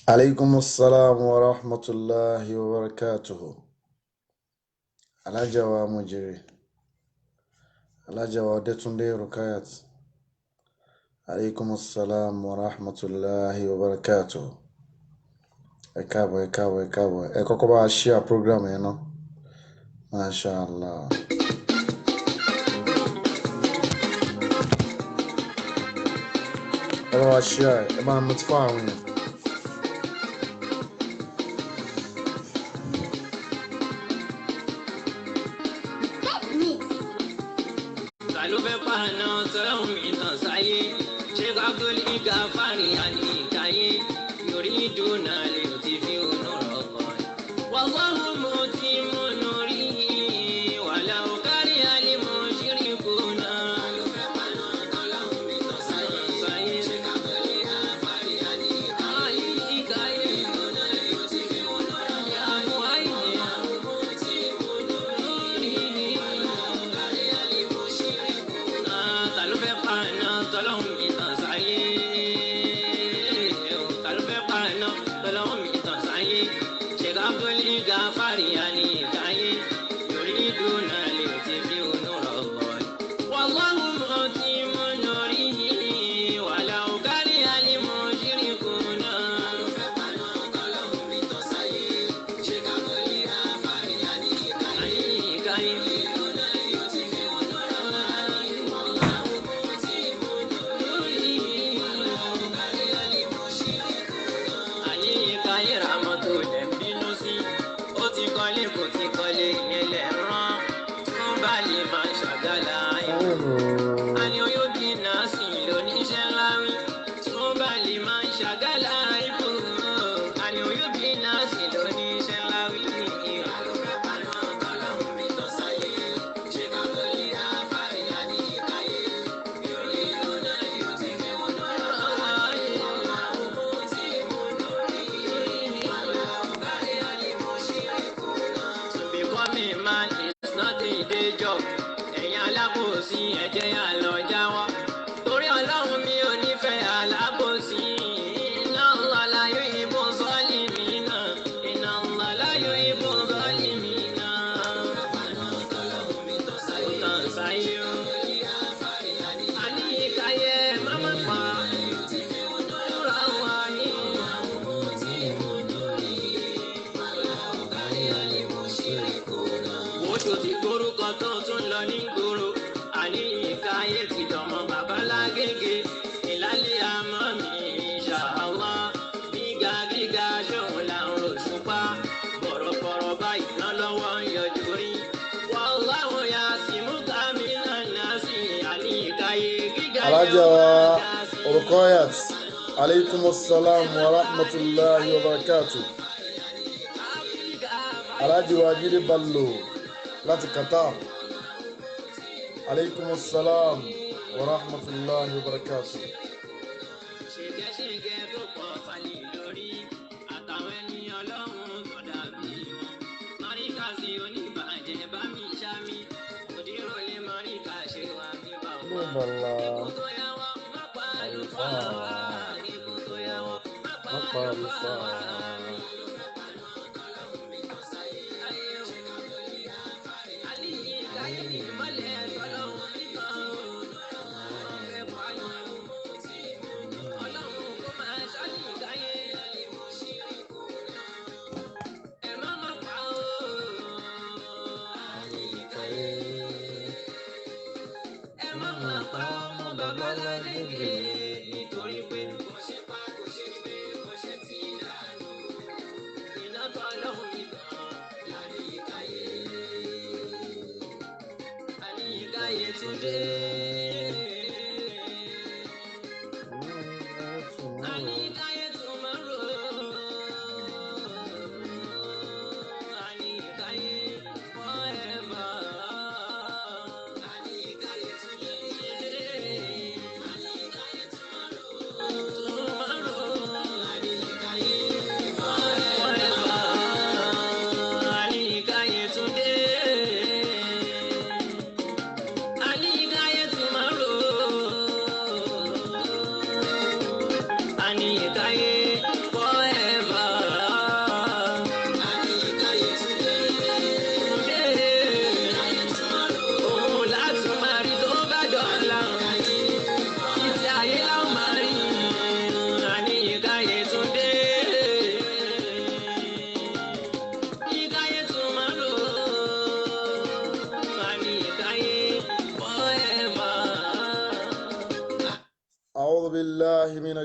عليكم السلام ورحمة الله وبركاته. Alhaja Mujiri, Alhaja Detunde Rukayat. Alaikum assalam wa rahmatullahi wa barakatuh. Ẹ káàbọ̀. Ẹ kọ́kọ́ bá share program yẹn náà. MashaAllah. Ẹ bá wa share, ẹ bá notify àwọn yẹn. Alhaja Rukayat, alaikum assalam wa rahmatullahi wa barakatuh. Alhaji Wajiri Ballo láti Qatar, alaikum assalam wa rahmatullahi wa barakatuh.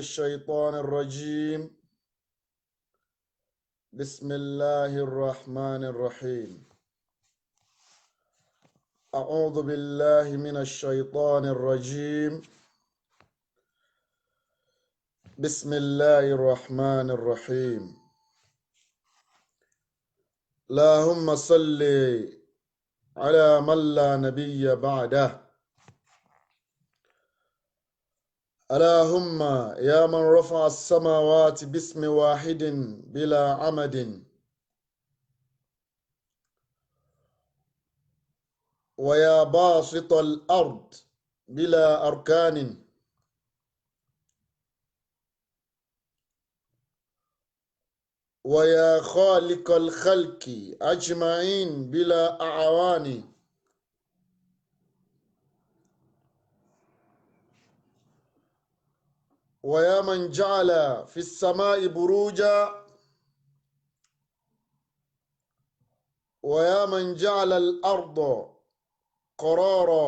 الشيطان الرجيم. بسم الله الرحمن الرحيم. أعوذ بالله من الشيطان الرجيم. بسم الله الرحمن الرحيم. اللهم صل على من لا نبي بعده. اللهم يا من رفع السماوات باسم واحد بلا عمد، ويا باسط الأرض بلا أركان، ويا خالق الخلق أجمعين بلا أعوان، ويا من جعل في السماء بروجا، ويا من جعل الأرض قرارا،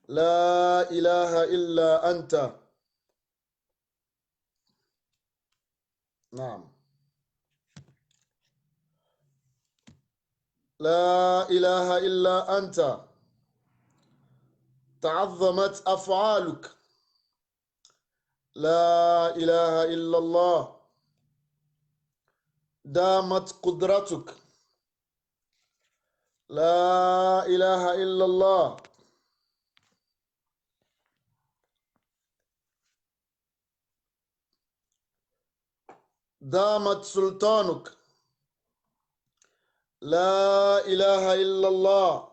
لا إله إلا أنت. نعم، لا إله إلا أنت. تعظمت أفعالك، لا إله إلا الله. دامت قدرتك، لا إله إلا الله. دامت سلطانك، لا إله إلا الله.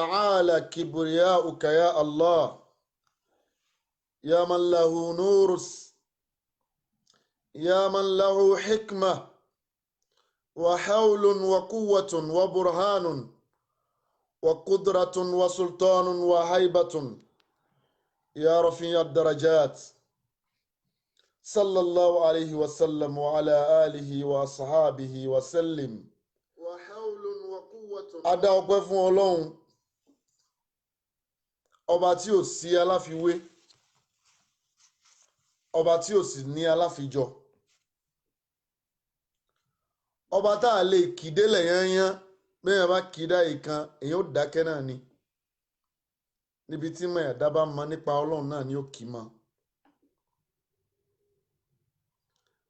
تعالى كبرياؤك يا الله، يا من له نور، يا من له حكمة وحول وقوة وبرهان وقدرة وسلطان وهيبة، يا رفيع الدرجات. صلى الله عليه وسلم وعلى آله وأصحابه وسلم. وحول وقوة. Adá ọpẹ́ fún Ọlọ́run, ọba tí ò sí aláfiwé, ọba tí ò sì ní aláfijọ, ọba tá a lè kì délẹ̀ yányán, bẹ́ẹ̀ bá kì í dá ìkan èyàn ó dákẹ́ náà ni. Níbi tí mọ̀ ẹ̀dá bá mọ̀ nípa Ọlọ́run náà ni ó kì í mọ̀.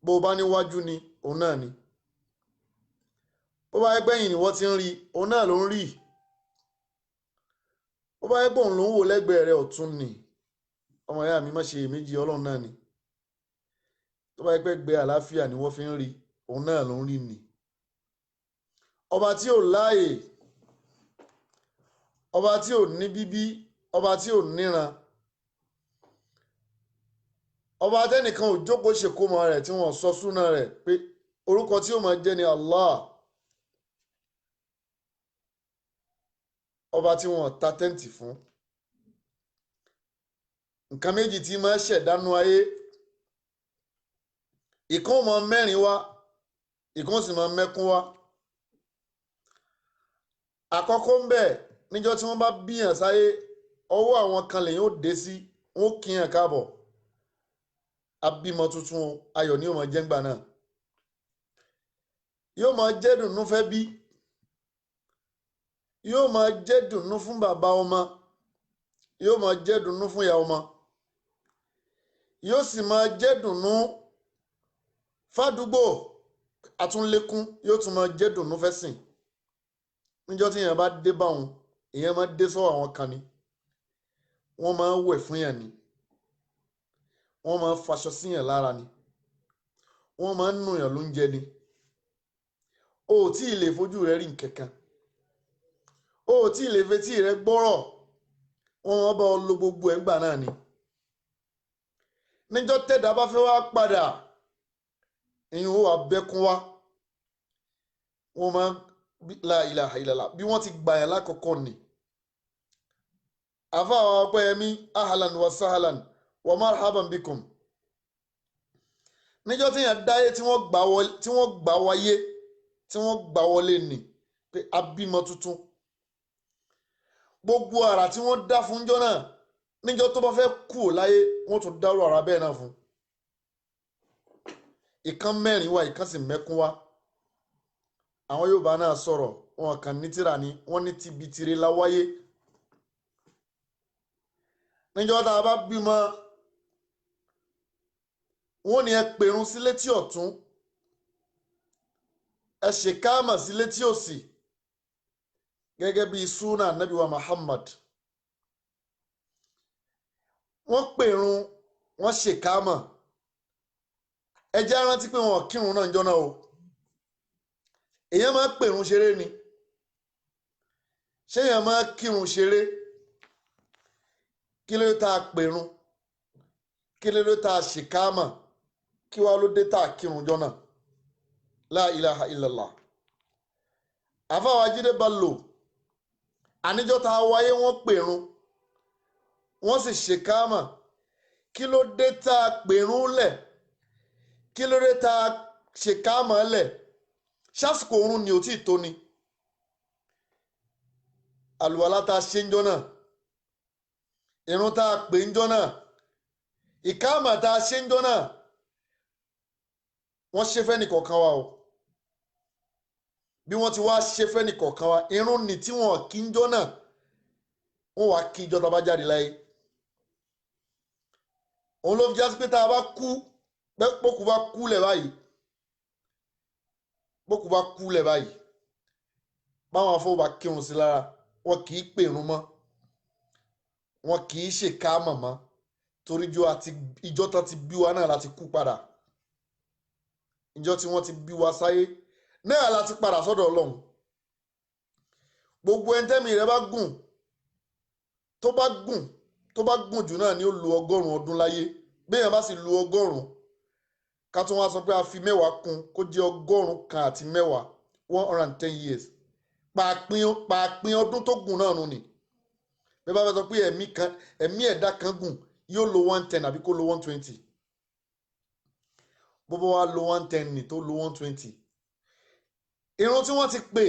Bó o bá níwájú ni òun náà ni, bó bá yẹ gbẹ̀yìn ni wọ́n ti ń rí òun náà ló ń rí, bó bá yẹ pé òun ló ń wò lẹ́gbẹ̀ẹ́ rẹ̀ ọ̀tún ni ọmọ ìyá mi má ṣe èméjì Ọlọ́run náà ni, tó bá yẹ pé gbé àlàáfíà ni wọ́n fi ń rí òun náà ló ń rí ni. Ọba tí ò láàyè, ọba tí ò ní bíbí, ọba tí ò níran, ọba tẹ́nìkan ò jókòó ṣèkómọ rẹ̀ tí wọ́n sọ súnà rẹ̀ pé orúkọ tí ó máa jẹ́ ni Allah. Ọba tí wọ́n ta tẹ́ǹtì fún. Nǹkan méjì tí máa ṣẹ̀dánú ayé, ìkan máa mẹ́rin wá, ìkan sì máa mẹ́kún wá. Àkọ́kọ́ ń bẹ níjọ́ tí wọ́n bá bíyàn sáyé, ọwọ́ àwọn kan lèyìn ó dé sí, wọ́n kíyàn káàbọ̀. Abímọ tuntun ayọ̀ ni yóò máa jẹ́ ńgbà náà. Yóò máa jẹ́ dùnnú fẹ́ bí, yóò máa jẹ́ dùnnú fún bàbá ọmọ, yóò máa jẹ́ dùnnú fún ìyá ọmọ, yóò sì máa jẹ́ dùnnú fádùúgbò àtúnlékún, yóò tún máa jẹ́ dùnnú fẹ́ sìn. Níjọ́ tí èèyàn bá dé bá wọn, èèyàn máa dé sọ́wọ́ àwọn kan ni, wọ́n máa wẹ̀ fún yàn ni, wọ́n máa faṣọ síyàn lára ni, wọ́n máa nù yàn lóúnjẹ ni. O ò tí ì lè fojú rẹ rí nǹkankan, o ò tí ì lè fetí rẹ gbọ́rọ̀, wọ́n máa bá ọ lo gbogbo ẹ̀ ńgbà náà ni. Níjọ́ tẹ́dá bá fẹ́ wá padà, ìyẹn ó wà bẹ́kún wá, wọ́n máa la ilaha illallah bí wọ́n ti gbà yàn lákọ̀ọ́kọ́ ni. Àfa àwọn Ọpẹ́yẹmí, ahlan wa sahlan wa marhaban bikum. Níjọ́ tí yàn dáyé tí wọ́n gbà wáyé, tí wọ́n gbà wọlé ni pé abímọ tuntun, gbogbo àrà tí wọ́n dá fún jọ́ náà níjọ́ tó bá fẹ́ kú láyé wọ́n tún dárò àrà bẹ́ẹ̀ náà fún. ìkan mẹ́rin wá ìkan sì mẹ́kún wá. àwọn Yorùbá náà sọ̀rọ̀ wọn kàn ní tírà ni wọ́n ní tibitire láwáyé. níjọ́ tá a bá bímọ wọ́n ní ẹ pèrun sí létí ọ̀tún ẹ ṣèkáàmà sí létí òsì gẹ́gẹ́ bí súnà Ànábì wa Muhammad. wọ́n pèrun wọ́n ṣèkáàmà ẹ jẹ́ rántí pé wọn kírun náà jọ́nà o. èèyàn máa pèrun ṣeré ni ṣé èèyàn máa kírun ṣeré? kí ló dé tá a pèrun? kí ló dé tá a ṣèkáàmà? kí wàá ló dé tá a kírun jọ́nà? la ilaha illallah. àfáwà Jídé Bello àníjọ́ tá a wáyé wọ́n pèrun wọ́n sì ṣèkáàmà. kí ló dé tá a pèrun lẹ̀? kí ló dé tá a ṣèkáàmà lẹ̀? ṣásìkò oorun ni ò tí ì tó ni? àlùwàlá tá a ṣe ń jọ́ náà, ìrun tá a pè ń jọ́ náà, ìkáàmà tá a ṣe ń jọ́ náà, wọ́n ṣe fẹ́ nìkọ̀ọ̀kan wa o. bí wọ́n ti wá ṣe fẹ́ nìkọ̀ọ̀kan wa, ìrun ni tí wọ́n kí ń jọ́ náà wọ́n wá kí ìjọ́ tá a bá jáde láyé. òun ló fi jásí pé tá a bá kú pókù bá kú lẹ̀ báyìí pókù bá kú lẹ̀ báyìí báwọn afọwọ́ bá kírun sí lára wọn kì í pèrun mọ́ wọn kì í ṣèkáàmà mọ́ torí ìjọ́ tán ti bí wa náà láti kú padà. ìjọ́ tí wọ́n ti bí wa sáyé náà láti padà sọ́dọ̀ Ọlọ́run. gbogbo ẹni tẹ́mi rẹ̀ bá gùn tó bá gùn jù náà ni ó lo 100 ọdún láyé. béèyàn bá sì lo 100 ká tún wá sọ pé a fi 10 kún kó jẹ́ 100 àti 10 110 years. pàápín ọdún tó gùn náà nù ni. bẹ́ẹ̀ bá fẹ́ sọ pé ẹ̀mí ẹ̀dá kan gùn yóò lo 110 àbí kó lo 120. bó wá lo 110 ní tó lo 120. ìrun tí wọ́n ti pè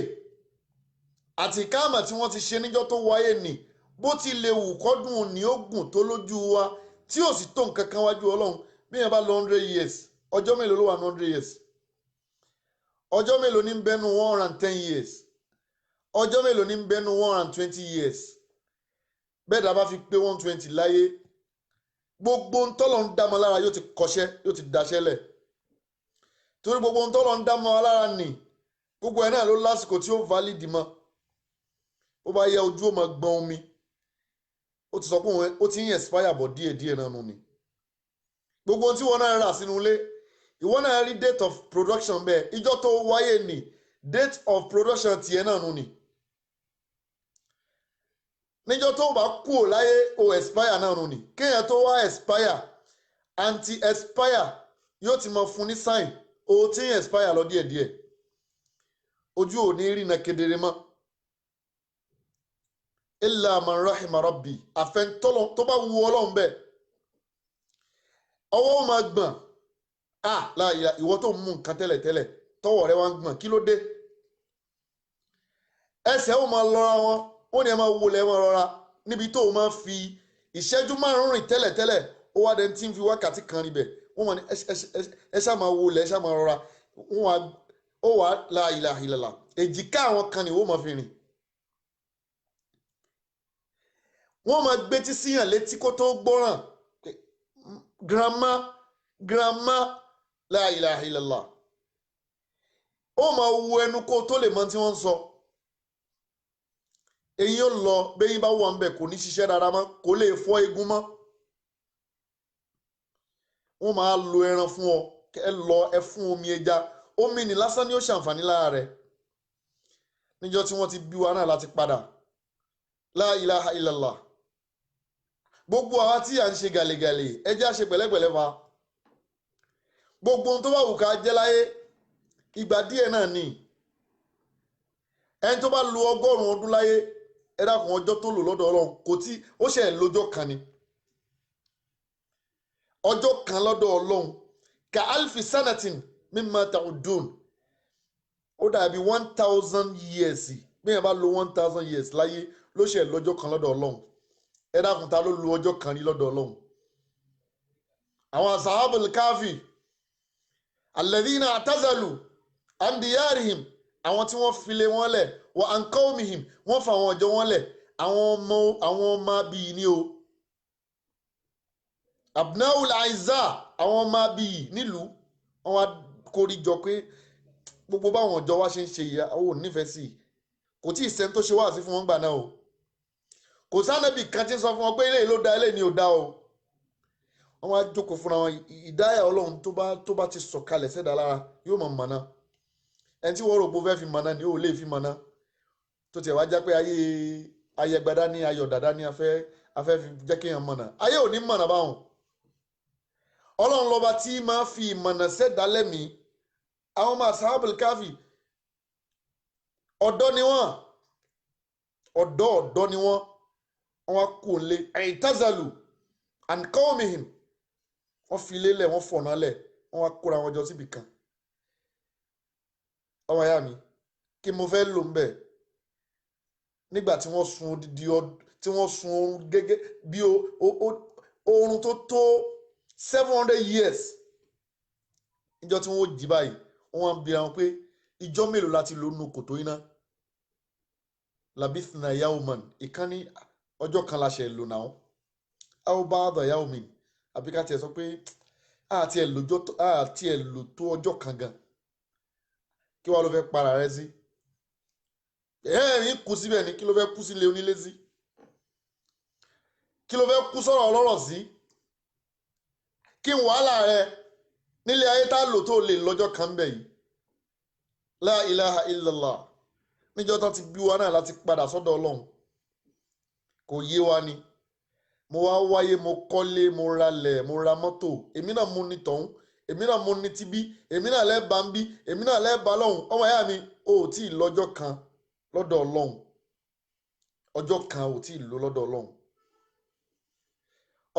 àti ìkáàmà tí wọ́n ti ṣe níjọ́ tó wáyé nì bó ti lè wù kọ́dún ní ó gùn tó lójú wa tí ò sì tó nǹkan kan wájú Ọlọ́run. bí yẹn bá lo 100 years ọjọ́ mélòó ló wà ní 100 years? ọjọ́ mélòó ní ń bẹ́nu 110 years? ọjọ́ mélòó ní ń bẹ́nu 120 years? bẹ́ẹ̀ dá bá fi pé 120 láyé gbogbo ń tọ́lọ̀ ń dámọ́ lára yóò ti kọ́ṣẹ́ yóò ti daṣẹ́ lẹ̀. torí gbogbo ń tọ́lọ̀ ń dámọ́ lára nì gbogbo ẹ̀ náà ló lásìkò tí ó valid mọ́. ó bá yẹ ojú ó máa gbọ́n omi ó ti sọ pé ó ti ń expire bọ̀ díẹ̀díẹ̀ náà nù ni. gbogbo tí wọ́n náà rà sínú ilé ìwọ náà rí date of production bẹ́ẹ̀ ìjọ́ tó wáyé ní date of production tiẹ̀ náà nù ni. níjọ́ tó bá kú ò láyé ó expire náà nù ni. kéèyàn tó wá expire anti-expire yóò ti máa fún ní sign ó ti ń expire lọ díẹ̀díẹ̀ ojú ò ní rí na kedere mọ́. illa man rahima rabbi àfẹntọ́lọ́ tó bá wu Ọlọ́run bẹ́ẹ̀ ọwọ́ ó máa gbọ̀n láàyè ìwọ tó ń mú nǹkan tẹ́lẹ̀tẹ́lẹ̀ tọwọ́ rẹ wá ń gbọ̀n kí ló dé? ẹsẹ̀ ó máa lọ́ra wọn ó ní ẹ máa wọlé wọn rọra níbi tó o máa fi ìṣẹ́jú 5 rìn tẹ́lẹ̀tẹ́lẹ̀ ó wá dẹni tí ń fi wákàtí kan níbẹ̀ wọ́n máa ní ẹ ṣáà máa wọlé ẹ ṣáà máa rọra ó wà la ilaha illallah èjìká àwọn kan ni ó máa fi rìn. wọ́n máa gbé tí síyàn létí kó tó gbọ́ràn grandma la ilaha illallah ó máa wo ẹnu kó tó lè mọ tí wọ́n ń sọ. eyín ó lọ bẹ́yìn bá wà ń bẹ̀ kò ní ṣiṣẹ́ rárá mọ́ kò lè fọ́ egun mọ́. wọ́n máa lo ẹran fún ọ ẹ fún omi ẹja omi ní lásán ni ó ṣàǹfààní lára rẹ̀. níjọ́ tí wọ́n ti bí wa náà láti padà la ilaha illallah. gbogbo àwa tí à ń ṣe gàlégàlé ẹ jẹ́ á ṣe pẹ̀lẹ́pẹ̀lẹ́ fa. gbogbo ohun tó bá wù ká jẹ́ láyé ìgbà díẹ̀ náà ni. ẹni tó bá lo 100 ọdún láyé ẹ dákun ọjọ́ tó lò lọ́dọ̀ Ọlọ́run kò tí ó ṣe lọ́jọ́ kan ni. ọjọ́ kan lọ́dọ̀ Ọlọ́run ka alfi sanatin mimma ta'udun ó dàbí 1000 years bí yẹn bá lo 1000 years láyé ló ṣe lọ́jọ́ kan lọ́dọ̀ Ọlọ́run ẹ dákun ta ló lu ọjọ́ kan rí lọ́dọ̀ Ọlọ́run àwọn ashabul káfì alladhina atazalu an diyarihim àwọn tí wọ́n file wọn lẹ̀ wa an qawmihim wọ́n fa àwọn ọjọ́ wọn lẹ̀ àwọn ọmọ bíi ní o abnaul aiza àwọn ọmọ bíi nílùú wọn wá kórí jọ pé gbogbo báwọn ọjọ́ wa ṣe ń ṣe ìyá owó nífẹ̀ẹ́ sí kò tí ì sẹ́ni tó ṣe wáàsí fún wọn gbà náà o kò sánẹ́bì kan tí ń sọ fún wọn pé eléyìí ló da eléyìí ni ò da o wọn wá jókòó fúnra wọn ìdáyà Ọlọ́run tó bá ti sọ̀kalẹ̀ sẹ́dá lára yóò mọ̀ mọ̀nà ẹni tí wọ́n rò pé ó fẹ́ fi mọ̀nà ni ó lè fi mọ̀nà tó tiẹ̀ wá já pé ayé ayẹgbadá ní ayọ̀ dàdá ní afẹ́ fi jẹ́ kéèyàn mọ̀nà ayé ò ní mọ̀nà báwọn Ọlọ́run lọ́ba tí máa fi ìmọ̀nà sẹ́dá lẹ́mìí àwọn ọmọ ashabul káfì ọ̀dọ́ ni wọ́n ọ̀dọ́ ni wọ́n wọ́n kò lè àìtázàlù an qawmihim wọ́n fi lélẹ̀ wọ́n fọ̀nà lẹ̀ wọ́n wá kóra wọn jọ síbi kan ọmọ ìyá mi kí mo fẹ́ lò ń bẹ̀ nígbà tí wọ́n sun odidi tí wọ́n sun oorun gẹ́gẹ́ bí oorun tó 700 years ìjọ tí wọ́n jí báyìí wọ́n á bi àwọn pé ìjọ mélòó láti lò nù kòtò iná labithna yawman ìkànnì ọjọ́ kan la ṣe lò náà aw ba'da yawmin àbí ká tiẹ̀ sọ pé àti ẹ̀ lò tó ọjọ́ kan gan kí wàá ló fẹ́ para rẹ sí ẹ̀ẹ́rìn kú síbẹ̀ ni kí ló fẹ́ kú sílé onílé sí kí ló fẹ́ kú sọ̀rọ̀ ọlọ́rọ̀ sí kí n wàhálà rẹ nílé ayé tá lò tó lè lọ́jọ́ kan bẹ̀ yìí la ilaha illallah níjọ́ tán ti bí wa náà láti padà sọ́dọ̀ Ọlọ́run kò yé wa ni mo wá wáyé mo kọ́lé mo ralẹ̀ mo ra mọ́tò èmi náà mú ní tọ̀hún èmi náà mú ní tibí èmi náà lẹ́ẹ̀bà ń bí èmi náà lẹ́ẹ̀bà lọ́hùn ọmọ ìyá mi ò tí ì lọ́jọ́ kan lọ́dọ̀ Ọlọ́run ọjọ́ kan ò tí ì lò lọ́dọ̀ Ọlọ́run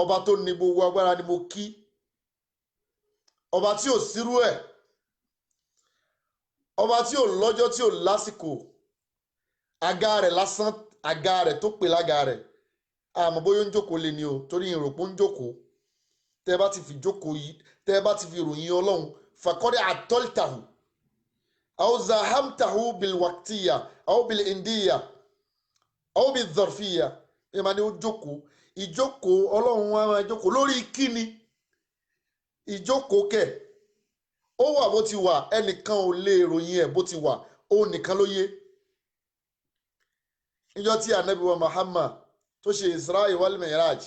ọba tó ní gbogbo agbára ni mo kí ọba tí ò sírú ẹ̀ ọba tí ò lọ́jọ́ tí ò lásìkò àga rẹ̀ lásán àga rẹ̀ tó pè lága rẹ̀ àmọ́ bóyá ń jókòó lé ní o torí ìròpó ń jókòó tẹ́ bá ti fi jókòó yìí tẹ́ bá ti fi ròyìn Ọlọ́run fàkọ́dé àtọ́lítàhù àwọn zahamtahu bilwaktiya àwọn bilindiya àwọn bizarfiya ẹ máa ní ó jókòó ìjókòó Ọlọ́run wa máa jókòó lórí kíni ìjókòó kẹ̀ ó wà bó ti wà ẹnìkan ò lè ròyìn ẹ̀ bó ti wà ó nìkan ló yé níjọ́ tí Ànábì wa Muhammad tó ṣe Isra'i wal Mi'raj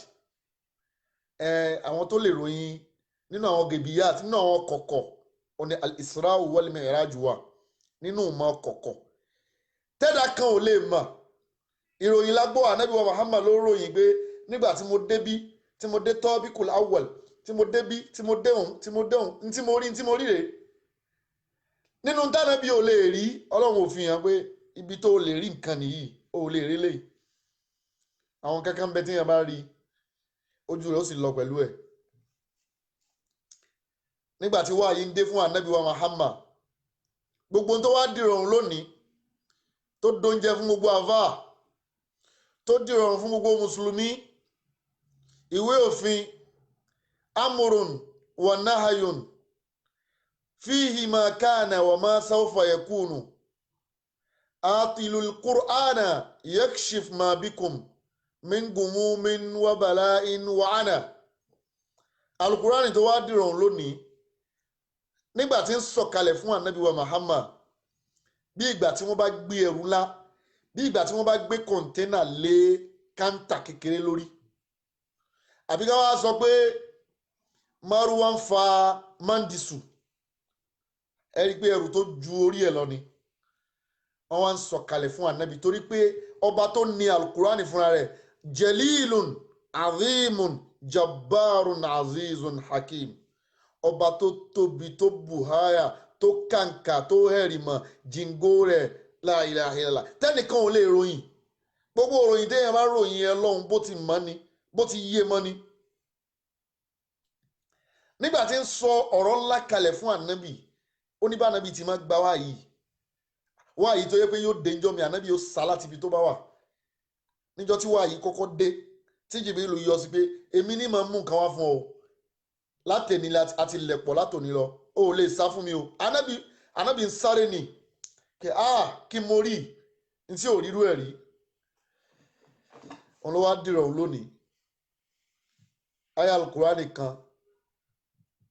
àwọn tó lè ròyìn nínú àwọn gèbíyàt nínú àwọn kọ̀kọ̀ òní al-Isra'u wal Mi'raj wà nínú ìmọ̀ kọ̀kọ̀ tẹ́dà kan ò lè mọ̀ ìròyìn lágbó Ànábì wa Muhammad ló ròyìn pé nígbà tí mo débí tí mo dé tọ́bíkul awwal tí mo débí tí mo déhùn tí mo rí tí mo rí rèé nínú tánàbí ò lè rí Ọlọ́run ò fi hàn pé ibi tó lè rí nǹkan nìyí ò lè rí lè àwọn kankan bẹ tí yẹn bá rí ojú rẹ̀ ó sì lọ pẹ̀lú ẹ̀ nígbà tí wáyé ń dé fún Ànábì wa Muhammad gbogbo tó wá dìrọ̀rùn lónìí tó dóúnjẹ fún gbogbo àfà tó dìrọ̀rùn fún gbogbo mùsùlùmí ìwé òfin amurun wa nahayun fihi ma kana wa ma sawfa yakunu atilul qur'ana yakshif ma bikum min gumumin wa bala'in wa ana alukurani tó wá dìrọ̀rùn lónìí nígbà tí ń sọ̀kalẹ̀ fún Ànábì wa Muhammad bí ìgbà tí wọ́n bá gbé ẹrù ńlá bí ìgbà tí wọ́n bá gbé kọ̀ńténà lé káńtà kékeré lórí àbí ká wá sọ pé Marwan fa mandisu ẹ rí pé ẹrù tó ju orí ẹ̀ lọ ni wọ́n wá ń sọ̀kalẹ̀ fún Ànábì torí pé ọba tó ní alukurani fúnra rẹ̀ jalilun azimun jabbarun azizun hakim ọba tó tóbi tó buhaya tó kàǹkà tó hẹ̀rìmọ̀ jíngó rẹ̀ la ilaha illallah tẹ́nìkan ò lè ròyìn gbogbo òròyìn téèyàn bá ròyìn ẹ lọ́hùn bó ti mọ́ ni bó ti yé mọ́ ni nígbà tí ń sọ ọ̀rọ̀ ńlá kalẹ̀ fún Ànábì ó ní bá Ànábì ti máa gba wáyìí tó yẹ pé yóò dénjọ́ mi Ànábì yóò sá láti ibi tó bá wà níjọ́ tí wàá yìí kọ́kọ́ dé tí Jibril yọ sí pé èmi ní máa mú nǹkan wá fún ọ látẹ̀ni àti lẹ̀pọ̀ látòní lọ o ò lè sá fún mi o anábì ń sáré nì kí mo rí ní tí ò rírú ẹ̀ rí wọn ló wá dìrọ̀ òun lónìí aya al-Qur'ani kan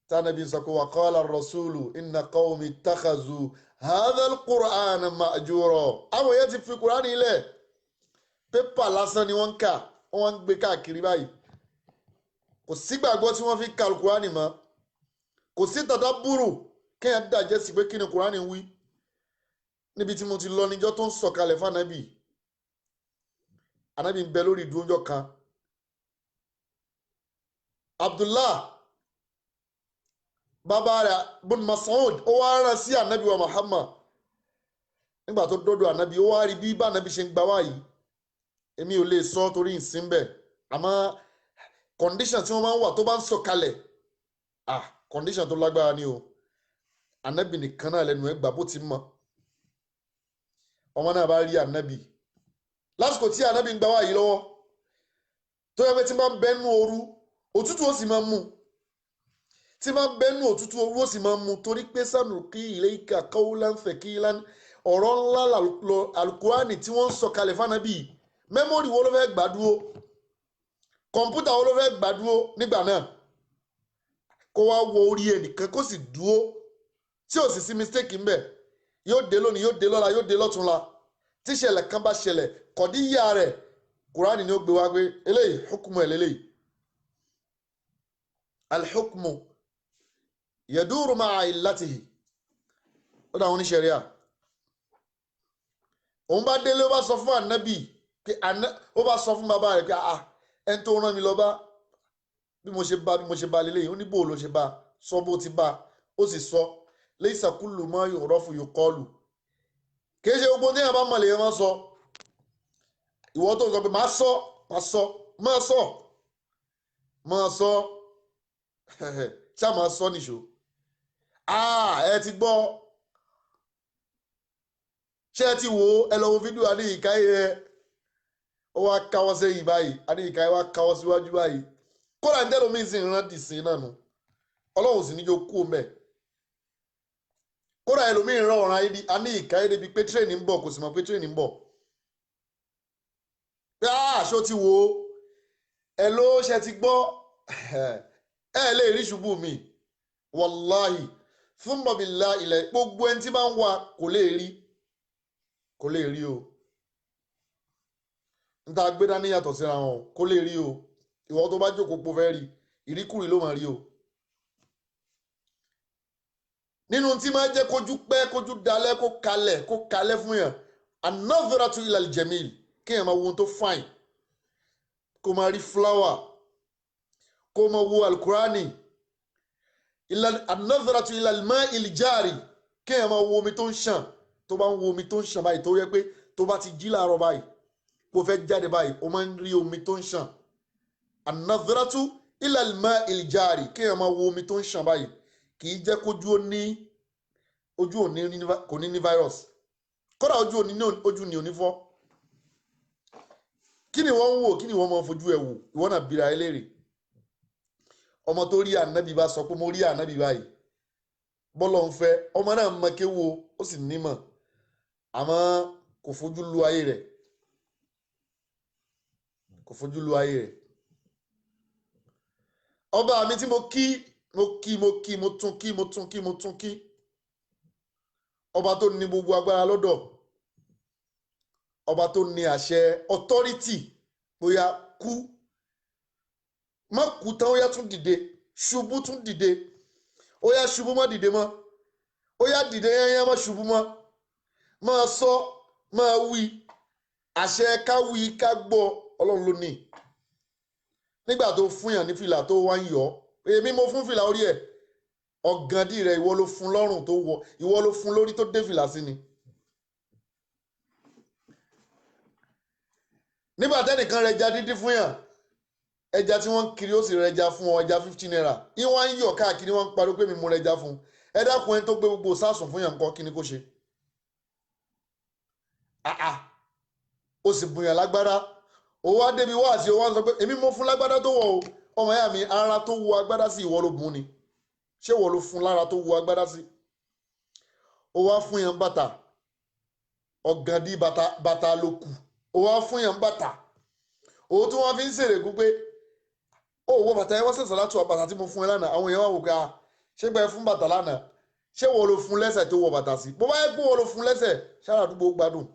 tánàbí sọ pé wa qala ar-rasulu inna qawmi ittakhadhu hadha al-Qur'ana ma'jura àwọn èèyàn ti fi Qur'ani ilẹ̀ pépà lásán ni wọ́n ń kà wọ́n ń gbé káàkiri báyìí kò sígbàgbọ́ tí wọ́n fi ka al-Qur'ani mọ́ kò sí tadabburu kéèyàn dàjẹ́ sí pé kí ni Qur'ani wí níbi tí mo ti lọ níjọ́ tó ń sọ̀kalẹ̀ fánábì anábì ń bẹ lórí ìdúnjọ́ kan Abdullah bàbá rẹ̀ bin Mas'ud ó wá rán sí ànábì wa Muhammad nígbà tó dọ́dọ̀ ànábì ó wá rí bí bá ànábì ṣe ń gbà wáyìí èmi ò lè sọ torí ìsìn bẹ̀ àmọ́ condition tí wọ́n máa ń wà tó bá ń sọ̀kalẹ̀ condition tó lágbára ni o ànábì nìkan náà lẹ́nu ẹ̀ gbà bó ti mọ̀ ọmọ náà bá rí ànábì lásìkò tí ànábì ń gbà wáyìí lọ́wọ́ tó yẹ pé tí máa ń bẹ́nu ooru òtútù ó sì máa ń mú tí máa ń bẹ́nu òtútù ooru ó sì máa ń mú torí pé sanulqi ilayka qawlan thaqilan ọ̀rọ̀ ńlá al-Qur'ani tí wọ́n ń sọ̀kalẹ̀ fánábì mẹ́mórì wo ló fẹ́ gbàdúró kọ̀ǹpútà wo ló fẹ́ gbàdúró nígbà náà kó wá wo orí ẹnìkan kó sì dúró tí ò sì sí mistake ń bẹ̀ yóò dé lónìí yóò dé lọ́la yóò dé lọ́túnla tí ìṣẹ̀lẹ̀ kan bá ṣẹlẹ̀ kọ̀díyà rẹ̀ Qur'ani ni ó gbé wá pé eléyìí hukumu ẹ̀ lélẹ́yìí al-hukmu yaduru ma'a illatihi ó dáwọn oníṣẹ̀ríà òun bá délé ó bá sọ fún ànábì ó bá sọ fún bàbá rẹ̀ pé ẹni tó rán mi lọ bá bí mo ṣe bá lélẹ́yìn ó ní bò ló ṣe bá sọ bó ti bá ó sì sọ laysa kullu ma yu'rafu yuqalu kì í ṣe gbogbo ní àbá mọ̀lẹ́ yẹn máa sọ ìwọ tó ń sọ pé máa sọ ṣá máa sọ nìṣó ẹ ti gbọ́ ṣé ẹ ti wò ó ẹ lọ wo fídíò Adéyínkáyé rẹ ó wá káwọ́ sẹ́yìn báyìí Adéyínkáyé wá káwọ́ síwájú báyìí kódà ní tẹ́lómi sì ń rántí sí náà nù ọlọ́run sì níjó kú mẹ́ kódà ẹlòmíín rán ọ̀ràn Adéyínkáyé débi pé tírẹ̀nì ń bọ̀ kò sì mọ̀ pé tírẹ̀nì ń bọ̀ pé ṣó ti wò ó ẹ ló ṣe ti gbọ́ ẹ lè rí ṣubú mi wàláhì fún bọ̀bìlá ilẹ̀ gbogbo ẹni tí bá ń wà kò lè rí o n ta gbé dání yàtọ̀ síra wọn kò lè rí o ìwọ tó bá jókòó po fẹ́ rí ìríkùrí ló máa rí o nínú tí máa jẹ́ kójú pẹ́ kójú dalẹ̀ kó kalẹ̀ fún yàn an-nazratu ila al-jamil kéèyàn máa wo ohun tó fine kó máa rí flower kó máa wo al-Qur'ani an-nazratu ila al-ma'i al-jari kéèyàn máa wo omi tó ń ṣàn tó bá ń wo omi tó ń ṣàn báyìí tó yẹ pé tó bá ti jí láàárọ̀ báyìí kó fẹ́ jáde báyìí ó máa ń rí omi tó ń ṣàn an-nazratu ila al-ma'i al-jari kéèyàn máa wo omi tó ń ṣàn báyìí kì í jẹ́ kójú òní kò ní ní virus kódà ojú ni òní fọ́ kí ni wọ́n ń wò kí ni wọ́n máa fojú ẹ̀ wò ìwọ náà bira ẹ léèrè ọmọ tó rí ànábì bá sọ pé mo rí ànábì báyìí bọ́lọ̀ ń fẹ́ ọmọ náà mọ kéwo ó sì nímọ̀ àmọ́ kò fojú lu ayé rẹ̀ ọba mi tí mo tún kí ọba tó ní gbogbo agbára lọ́dọ̀ ọba tó ní àṣẹ authority bóyá kú má kú tán ó yá tún dìde ṣubú tún dìde ó yá ṣubú má dìde mọ́ ó yá dìde yẹn má ṣubú mọ́ máa sọ máa wí àṣẹ ká wí ká gbọ́ ọlọ́run ló ní nígbà tó fún yàn ní fìlà tó wá ń yọ èmi mo fún fìlà orí ẹ̀ ọ̀gàndì rẹ̀ ìwọ ló fún lọ́rùn tó wọ ìwọ ló fún lórí tó dé fìlà sí ni. nígbà tẹ́nìkan rẹ̀ ẹja dídí fún yàn ẹja tí wọ́n ń kiri ó sì rẹ̀ ẹja fún ọ ẹja 15 naira ìwọ́n ń yọ̀ káàkiri wọ́n ń pariwo pé mi mú rẹ̀ ẹja fún ẹ dákun ẹni tó gbé gbogbo sásùn fún yàn ńkọ́ kí ni kó ṣe. ó sì bùyàn lágbára ó wá débi wá sí ó wá sọ pé èmi mo fún lágbádá tó wọ̀ o ọmọ ìyá mi ara tó wọ agbádá sí ìwọ ló bùn ni ṣé ìwọ ló fún lára tó wọ agbádá sí ó wá fún yẹn bàtà ọ̀gàndí bàtà ló kù ó wá fún yẹn bàtà òun tí wọ́n fi ń ṣèrègùn pé ó wọ bàtà ẹ wọ́n sẹ̀sọ̀ láti wọ bàtà tí mo fún ẹ lánàá àwọn èèyàn wà wò ká ṣé gbà ẹ fún bàtà lánàá ṣé wọ́n ló fún lẹ́sẹ̀ tó wọ bàtà sí bó bá yẹ kó wọ́n ló fún lẹ́sẹ̀ ṣáà àdúgbò gbádùn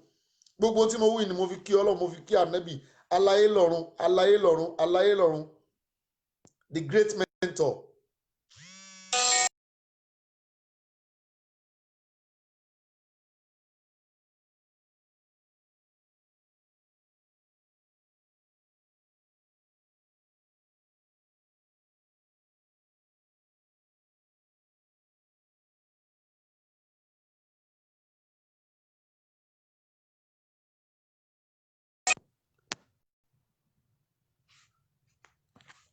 gbogbo tí mo wí ni mo fi kí Ọlọ́run mo fi kí ànábì aláyé lọ́run aláyé lọ́run aláyé lọ́run the great mentor.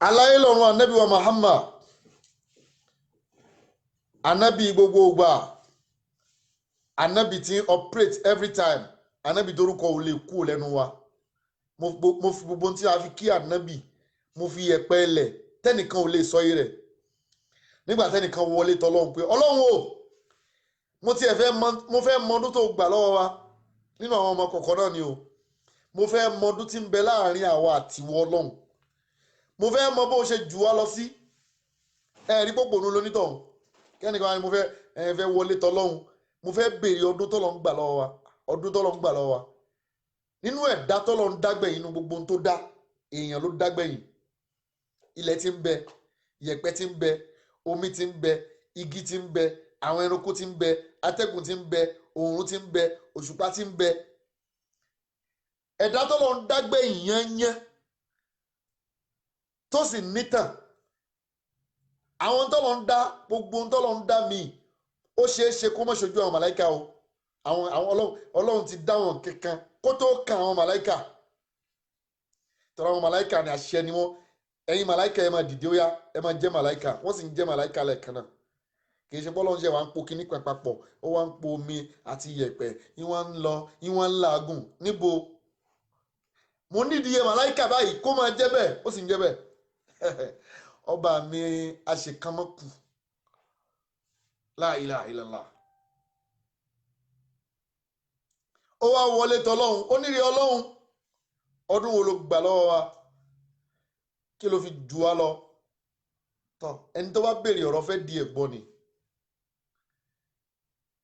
aláyé lọ́run ànábì wa Muhammad ànábì gbogbo ìgbà ànábì tí ń operate every time ànábì torúkọ ò lè kú lẹ́nu wa mo fi gbogbo tí a fi kí ànábì mo fi yẹ̀pẹ̀ lẹ̀ tẹ́nìkan ò lè sọ yìí rẹ̀ nígbà tẹ́nìkan wọlé tọ́lọ́hún pé Ọlọ́run o mo fẹ́ mọ ọdún tó gbà lọ́wọ́ wa nínú àwọn ọmọ kọ̀ọ̀kan náà ni o mo fẹ́ mọ ọdún tí ń bẹ láàrin àwa àtiwọ́ Ọlọ́run mo fẹ́ mọ bó ṣe jù wá lọ sí ẹ̀rí pòpònú lónítọ̀hún kẹ́nìkan wá ní mo fẹ́ wọlé tọ́lọ́hún mo fẹ́ béèrè ọdún tọ́lọ́ ń gbà lọ́wọ́ wa ọdún tọ́lọ́ ń gbà lọ́wọ́ wa nínú ẹ̀dá tọ́lọ́ ń dágbẹ̀yìn inú gbogbo ohun tó dá èèyàn ló dágbẹ̀yìn ilẹ̀ tí ń bẹ yẹ̀pẹ̀ tí ń bẹ omi tí ń bẹ igi tí ń bẹ àwọn ẹranko tí ń bẹ atẹ́gùn tí ń bẹ òòrùn tí ń bẹ òṣùpá tí ń bẹ ẹ̀dá tọ́lọ́ ń dágbẹ̀yìn yányán tó sì nítàn àwọn tọ́lọ́ ń dá gbogbo tọ́lọ́ ń dá míì ó ṣeé ṣe kó má ṣojú àwọn màláìka o àwọn Ọlọ́run ti dá wọn kankan kó tó kan àwọn màláìka tọ́lá àwọn màláìka ni àṣẹ ni wọ́n ẹ̀yin màláìka ẹ máa dìde ó yá ẹ máa jẹ́ màláìka wọ́n sì ń jẹ́ màláìka lẹ́ẹ̀kan náà kì í ṣe bọ́lọ́ ń ṣe wà ń po kíní papọ̀ ó wá ń po omi àti yẹ̀pẹ̀ ìwọ̀n ń lọ ìwọ̀n ń làágùn níbo mo nídìí ẹ màláìka báyìí kó máa jẹ́ bẹ́ẹ̀ ó sì ń jẹ́ bẹ́ẹ̀ ọba mi àṣekámọ́kù la ilaha illallah ó wá wọlé tọlọ́hun ó nírí Ọlọ́hun ọdún wo ló gbà lọ́wọ́ wa kí ló fi jù wá lọ tọ́ ẹni tó bá béèrè ọ̀rọ̀ fẹ́ di ẹ̀gbọ́n ni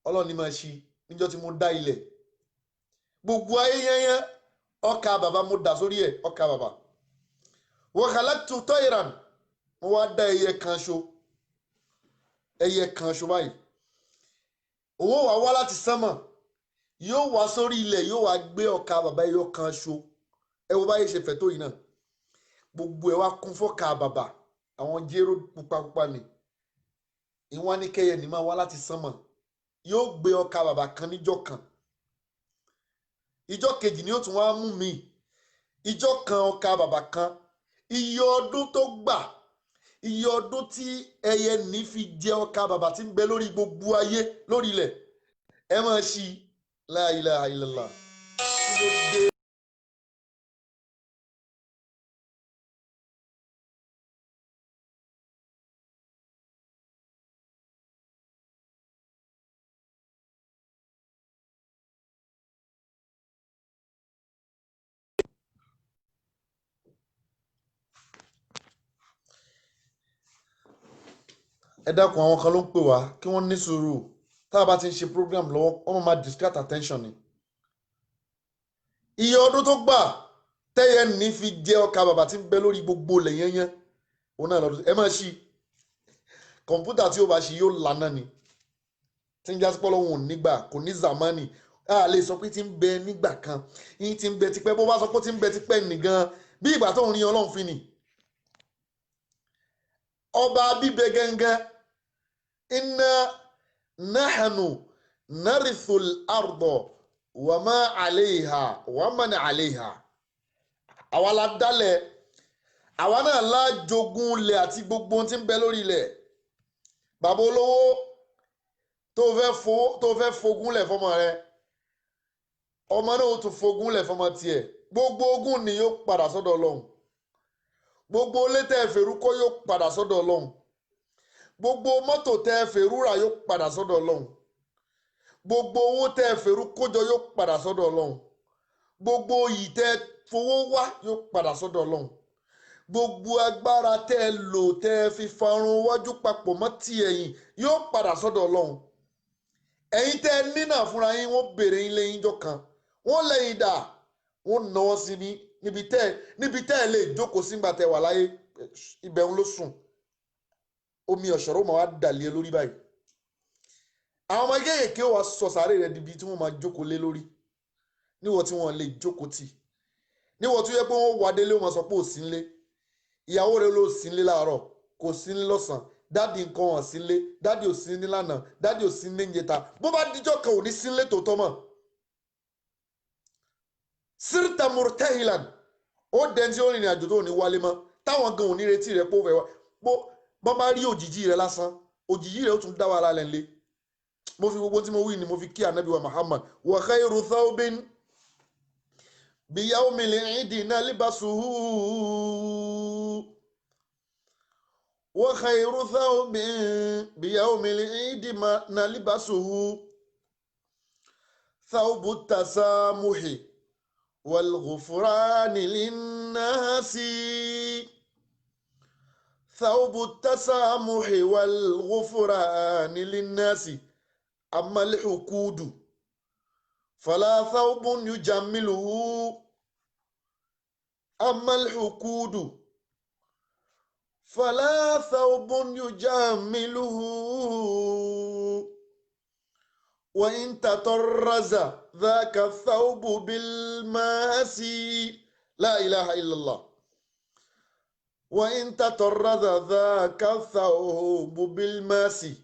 Ọlọ́run ní máa ṣí níjọ́ tí mo dá ilẹ̀ gbogbo ayé yẹnyẹn ọkà bàbá mo dà sórí ẹ̀ ọkà bàbá wa khalaqtu tayran mo wá dá ẹyẹ kan ṣo báyìí owó wà wá láti sánmọ̀ yóò wá sórí ilẹ̀ yóò wá gbé ọkà bàbá ẹyọ kan ṣo ẹ wo báyìí ṣe fẹ̀ tó yìí náà gbogbo ẹ wá kún fọ́kà bàbá àwọn jéró pupapupa ni ìwọ́n ní kẹyẹ ní máa wá láti sánmọ̀ yóò gbé ọkà bàbá kan níjọ́ kan ìjọ́ kejì ni ó tún wá mú mi ìjọ́ kan ọkà bàbá kan iye ọdún tó gbà iye ọdún tí ẹyẹ ní fi jẹ ọkà bàbá tí ń bẹ lórí gbogbo ayé lórí ilẹ̀ ẹ máa ṣí la ilaha illallah. ẹ dákun àwọn kan ló ń pè wá kí wọ́n ní sùúrù tá a bá ti ń ṣe program lọ́wọ́ wọ́n máa distract attention ni. iye ọdún tó gbà tẹ́yẹ ní fi jẹ́ ọkà bàbá tí ń bẹ lórí gbogbo ilẹ̀ yẹnyẹn òun náà lọ́dún ẹ máa ṣí kọ̀ǹpútà tí ó bá ṣí yóò lànà ni tí ń jásí pọ́lọ́hún ò nígbà kò ní zamani a lè sọ pé tí ń bẹ nígbà kan yín tí ń bẹ tipẹ́ bó bá sọ pé tí ń bẹ tipẹ́ nìgan bí ìgbà tó ń rin Ọlọ́run fi nì ọba bíbẹ gẹ́gẹ́ inna nahnu narithul ardo wa ma alayha wa man alayha àwa la dálẹ̀ àwa náà la jogún ilẹ̀ àti gbogbo ohun tí ń bẹ lórí ilẹ̀ bàbá olówó tó fẹ́ fogún lẹ̀ fọmọ rẹ ọmọ náà ó tún fogún lẹ̀ fọmọ tiẹ̀ gbogbo ogún ni yóò padà sọ́dọ̀ Ọlọ́run gbogbo ilé tẹ́ fèrú kọ́ yóò padà sọ́dọ̀ Ọlọ́run gbogbo mọ́tò tẹ́ fèrú rà yóò padà sọ́dọ̀ Ọlọ́run gbogbo owó tẹ́ fèrú kójọ yóò padà sọ́dọ̀ Ọlọ́run gbogbo iyì tẹ́ fowó wá yóò padà sọ́dọ̀ Ọlọ́run gbogbo agbára tẹ́ lò tẹ́ fi farun wájú papọ̀ mọ́ ti ẹ̀yìn yóò padà sọ́dọ̀ Ọlọ́run ẹ̀yin tẹ́ nínà fúnra yín wọ́n béèrè yín lẹ́yìn jọ kan wọ́n lẹ́yìn dà wọ́n náwó sí mi níbi tẹ́ lè jókòó sígbà tẹ́ wà láyé ibẹ̀ ń ló sùn omi ọ̀ṣọ́rọ̀ máa wá dàlẹ́ lórí báyìí àwọn ọmọ kéèké wà sọ sàárè rẹ̀ dibi tí wọ́n máa jókòó lé lórí níwọ̀n tí wọ́n lè jókòó tì níwọ̀n tó yẹ pé wọ́n wà délé wọ́n sọ pé ò sí nílé ìyàwó rẹ̀ ló sí nílé láàárọ̀ kò sí nílé lọ́sàn dáàdì nǹkan hàn sí nílé dáàdì ò sí nílé lánàá dáàdì ò sí nílé ìjẹta bó bá díjọ́ kan ò ní sí nílé tòótọ́ mọ́ sírta murtahilan ó dẹ́n tí ó rìnrìn àjò tó ní wálé mọ́ táwọn gan ò ní retí rẹ̀ pé ó fẹ́ wá bọ́ bá rí òjìjí rẹ̀ lásán òjìjí rẹ̀ ó tún dá wàhálà lẹ́nlé mo fi gbogbo tí mo wí ni mo fi kí ànábì wa Muhammad wa khayru thawbin biyawmil idi nalbasuhu wa khayru thawbin biyawmil idi nalbasuhu thawbu tasamuhi wal ghufrani linnasi ثوب التسامح والغفران للناس أما الحقود فلا ثوب يجمله أما الحقود فلا ثوب يجمله وإن تطرز ذاك الثوب بالماسي لا إله إلا الله وإن تطرز ذاك الثوب بالماسي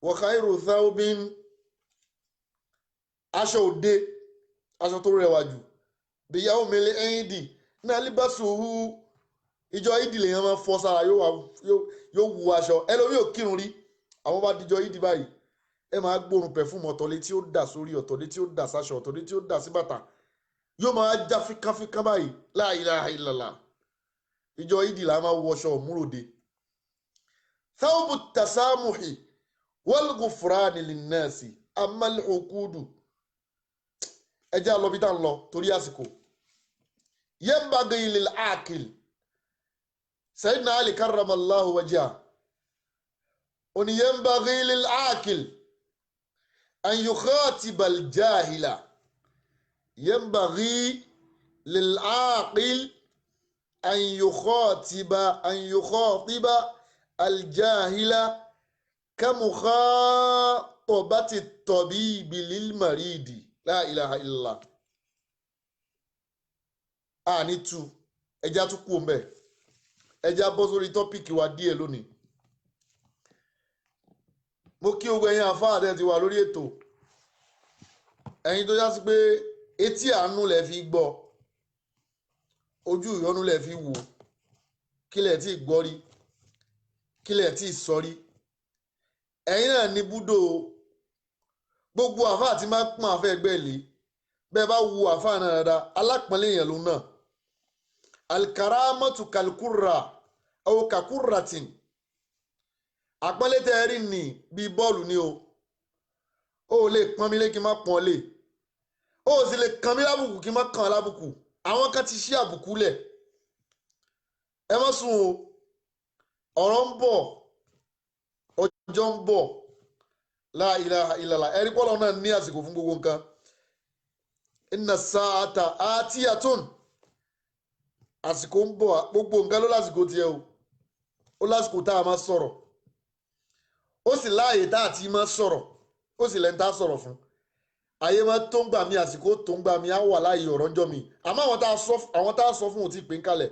وخير ثوب aṣọ òde aṣọ tó rẹwà jù bíyàwó mele ẹyìndì náà líbàṣùhù ìjọ ìdì lèèyàn máa fọ sára yóò wu aṣọ ẹlòmíì ò kírun rí àwọn bá dijọ ìdì báyìí ẹ máa gbóòórùn pẹfúmù ọ̀tọ̀lé tí ó dà sórí ọ̀tọ̀lé tí ó dà sáṣọ ọ̀tọ̀lé tí ó dà sí bàtà yóò máa já fíkánfíkán báyìí la ilaha illallah ìjọ ìdì là máa wọṣọ òmúròde thawbu tasamuhi wal ghufrani linnasi amal hukudu ẹjẹ́ àlọ́ bí tá ń lọ torí àsìkò yanbaghi lil aqil sayyidina Ali karramallahu wajha oni yanbaghi lil aqil an yukhatiba al jahila yanbaghi lil aqil أن يخاطب الجاهل كمخاطبة الطبيب للمريض لا إله إلا الله àní tú ẹja tún kú mbẹ ẹja bọ́ sórí tọ́pìkì wa díẹ̀ lónìí mo kí ogun ẹ̀yin àfáà tẹ́ ti wà lórí ètò ẹ̀yin tó já sí pé etí àánú lẹ fi gbọ́ ojú ìyọnu lẹ fi wò kílẹ̀ tí gbọ́ rí kílẹ̀ tí sọ rí ẹ̀yin náà ní búdò gbogbo àfáà tí máa ń pọ́n àfẹ́ ẹgbẹ́ ìlé bẹ́ẹ̀ bá wu àfáà náà dáadáa alápọ̀nlé èèyàn ló náà alkaramatu kalkurra aw kakurratin àpọ́nlé tẹ́ ẹ rí ni bíi bọ́ọ̀lù ni o lè pọ́n mi lé kí n má pọ́n lé o sì lè kàn mí lábùkù kí n má kàn lábùkù àwọn kan ti ṣí àbùkù lẹ̀ ẹ má sùn o ọ̀rọ̀ ń bọ̀ ọjọ́ ń bọ̀ la ilaha illallah ẹ̀rí pọ́lọ́ náà ní àsìkò fún gbogbo nǹkan inna sa'ata atiyatun àsìkò ń bọ̀ gbogbo nǹkan ló lásìkò tiẹ̀ ó lásìkò tá a máa sọ̀rọ̀ ó sì láàyè tá a ti máa sọ̀rọ̀ ó sì lẹ́ni tá a sọ̀rọ̀ fún ayé máa tó ń gbà mí àsìkò tó ń gbà mí á wà láàyè ọ̀rọ̀ ń jọ mi àmọ́ àwọn tá a sọ fún òun ti pín kalẹ̀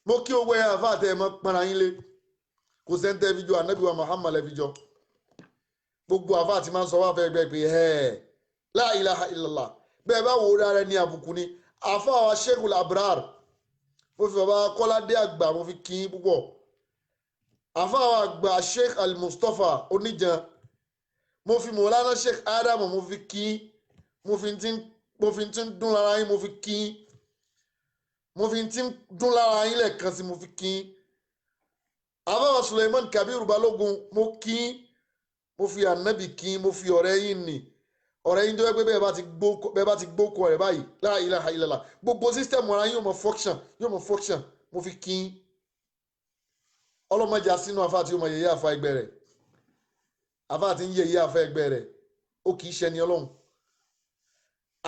mo kí owó ẹ̀ àfa àtẹ ẹ̀ mọ́ pọ́nra yín lé kò sẹ́ńtẹ́ fi jọ ànábì wa Muhammad lẹ́ fi jọ gbogbo àfa àti máa ń sọ wá fẹ́ gbẹ pé la ilaha illallah bẹ́ẹ̀ bá wo rárá ní àbùkù ni àfa wa Sheikhul Abrar mo fi bàbá Kọ́ládé àgbà mo fi kí í púpọ̀ àfa wa àgbà Sheikh Al-Mustapha Oníjan mo fi Mọ̀lánà Sheikh Adam mo fi kí mo fi ti ń mo fi ti ń dún lára yín mo fi kí yín mo fi ti ń dún lára yín lẹ́ẹ̀kan sí mo fi kí yín àbáwọ̀ Suleiman Kabiru Balógun mo kí yín mo fi ànábì kí yín mo fi ọ̀rẹ́ yín nì ọ̀rẹ́ yín tó yẹ pé bẹ́ẹ̀ bá ti gbókò rẹ̀ báyìí la ilaha illallah gbogbo sísítẹ̀mù ara yín yóò mọ̀ function mo fi kí yín ọlọ́mọdé sínú afá tí ó mọ yẹyẹ àfa ẹgbẹ́ rẹ̀ afá tí ń yẹyẹ àfa ẹgbẹ́ rẹ̀ ó kì í ṣe ni ọlọ́run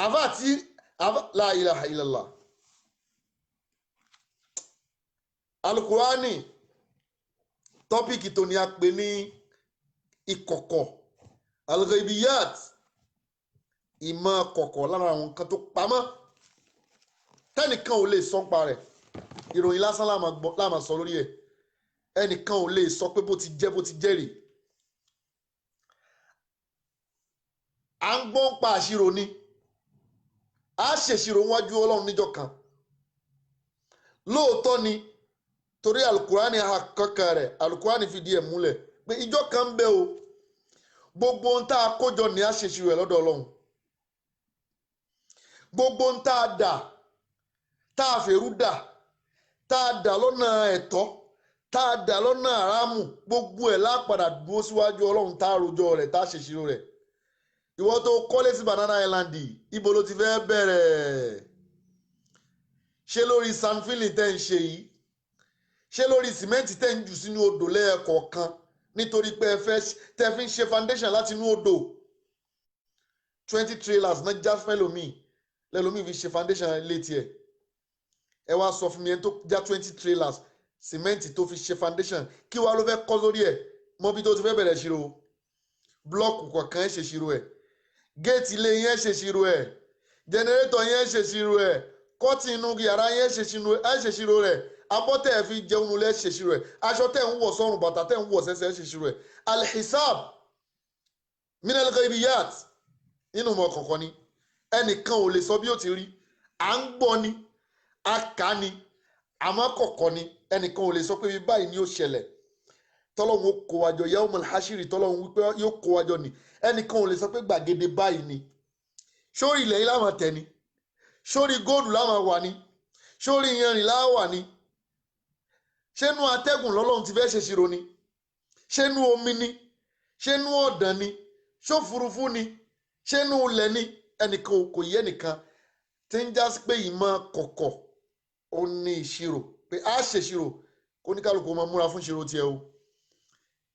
afá tí la ilaha illallah alukurani tọ́pìkì tó ní a pè ní ìkọ̀kọ̀ al-ghaibiyat ìmọ̀ kọ̀kọ̀ lára àwọn nǹkan tó pamọ́ tẹ́nìkan ò lè sọ pa rẹ̀ ìròyìn lásán láàmà sọ lórí ẹ̀ ẹnìkan ò lè sọ pé bó ti jẹ́ rí à ń gbọ́n pa àṣírò ni a ṣèṣirò wájú ọlọ́run níjọ́ kan lóòótọ́ ni torí alukurani àkọ́kọ́ rẹ̀ alukurani fìdí ẹ̀ múlẹ̀ pé ìjọ́ kan ń bẹ o gbogbo ohun tá a kójọ ní a ṣèṣirò ẹ̀ lọ́dọ̀ ọlọ́run gbogbo ohun tá a dà tá a fèrú dà tá a dà lọ́nà ẹ̀tọ́ tá a dà lọ́nà àrámù gbogbo ẹ̀ lápadà dúró síwájú ọlọ́run tá a rojọ́ rẹ̀ tá a ṣèṣirò rẹ̀ ìwọ tó kọ́lé sí Banana Island ibo ló ti fẹ́ bẹ̀rẹ̀ ṣé lórí sanfili tẹ́ ń ṣe yìí ṣé lórí sìmẹ́ǹtì tẹ́ ń jù sínú odò lẹ́ẹ̀kọ̀ọ̀kan nítorí pé tẹ́ fi ń ṣe foundation láti inú odò 20 trailers náà já lẹ́lòmíì fi ṣe foundation létí ẹ̀ ẹ wá sọ fún mi ẹni tó já 20 trailers sìmẹ́ǹtì tó fi ṣe foundation kí wàá ló fẹ́ kọ́ lórí ẹ̀ mọ́bí tó ti fẹ́ bẹ̀rẹ̀ ṣírò blọ́ọ̀kù kọ̀ọ̀kan ẹ̀ ṣe ṣírò ẹ̀ géètì ilé yẹn ṣe ṣírò ẹ̀ jẹnẹrétọ̀ yẹn ṣe ṣírò ẹ̀ kọ́tì inú yàrá yẹn ṣe ṣírò rẹ̀ abọ́tẹ̀ ẹ̀ fi jẹun lẹ́ ṣe ṣírò ẹ̀ aṣọ tẹ̀ ń wọ̀ sọ́run bàtà tẹ̀ ń wọ̀ sẹ́sẹ́ ṣe ṣírò ẹ̀ alhisab minal ghaibiyat nínú ọmọ kọ̀ọ̀kan ni ẹnìkan ò lè sọ bí ó ti rí à ń gbọ́ ni a kà ni àmọ́ kọ̀ọ̀kan ni ẹnìkan ò lè sọ pé báyìí ni ó ṣẹlẹ̀ tọ́lọ́hún ó kó wájọ yaumul hashiri tọ́lọ́hún wípé yóò kó wájọ ni ẹnìkan ò lè sọ pé gbàgede báyìí ni sórí ilẹ̀ yìí láwọn tẹ̀ ni sórí góòlù láwọn wà ní sórí iyanrìn láwọn wà ní ṣénú atẹ́gùn lọ́lọ́run ti fẹ́ ṣe ṣírò ni ṣénú omi ni ṣénú ọ̀dàn ni ṣófurufú ni ṣénú ilẹ̀ ni ẹnìkan kò yẹ nìkan tí ń já sí pé ìmọ̀ kọ̀kọ̀ ó ní ìṣirò pé a ṣèṣirò kó ní kálukú máa múra fún ìṣirò tiẹ̀ o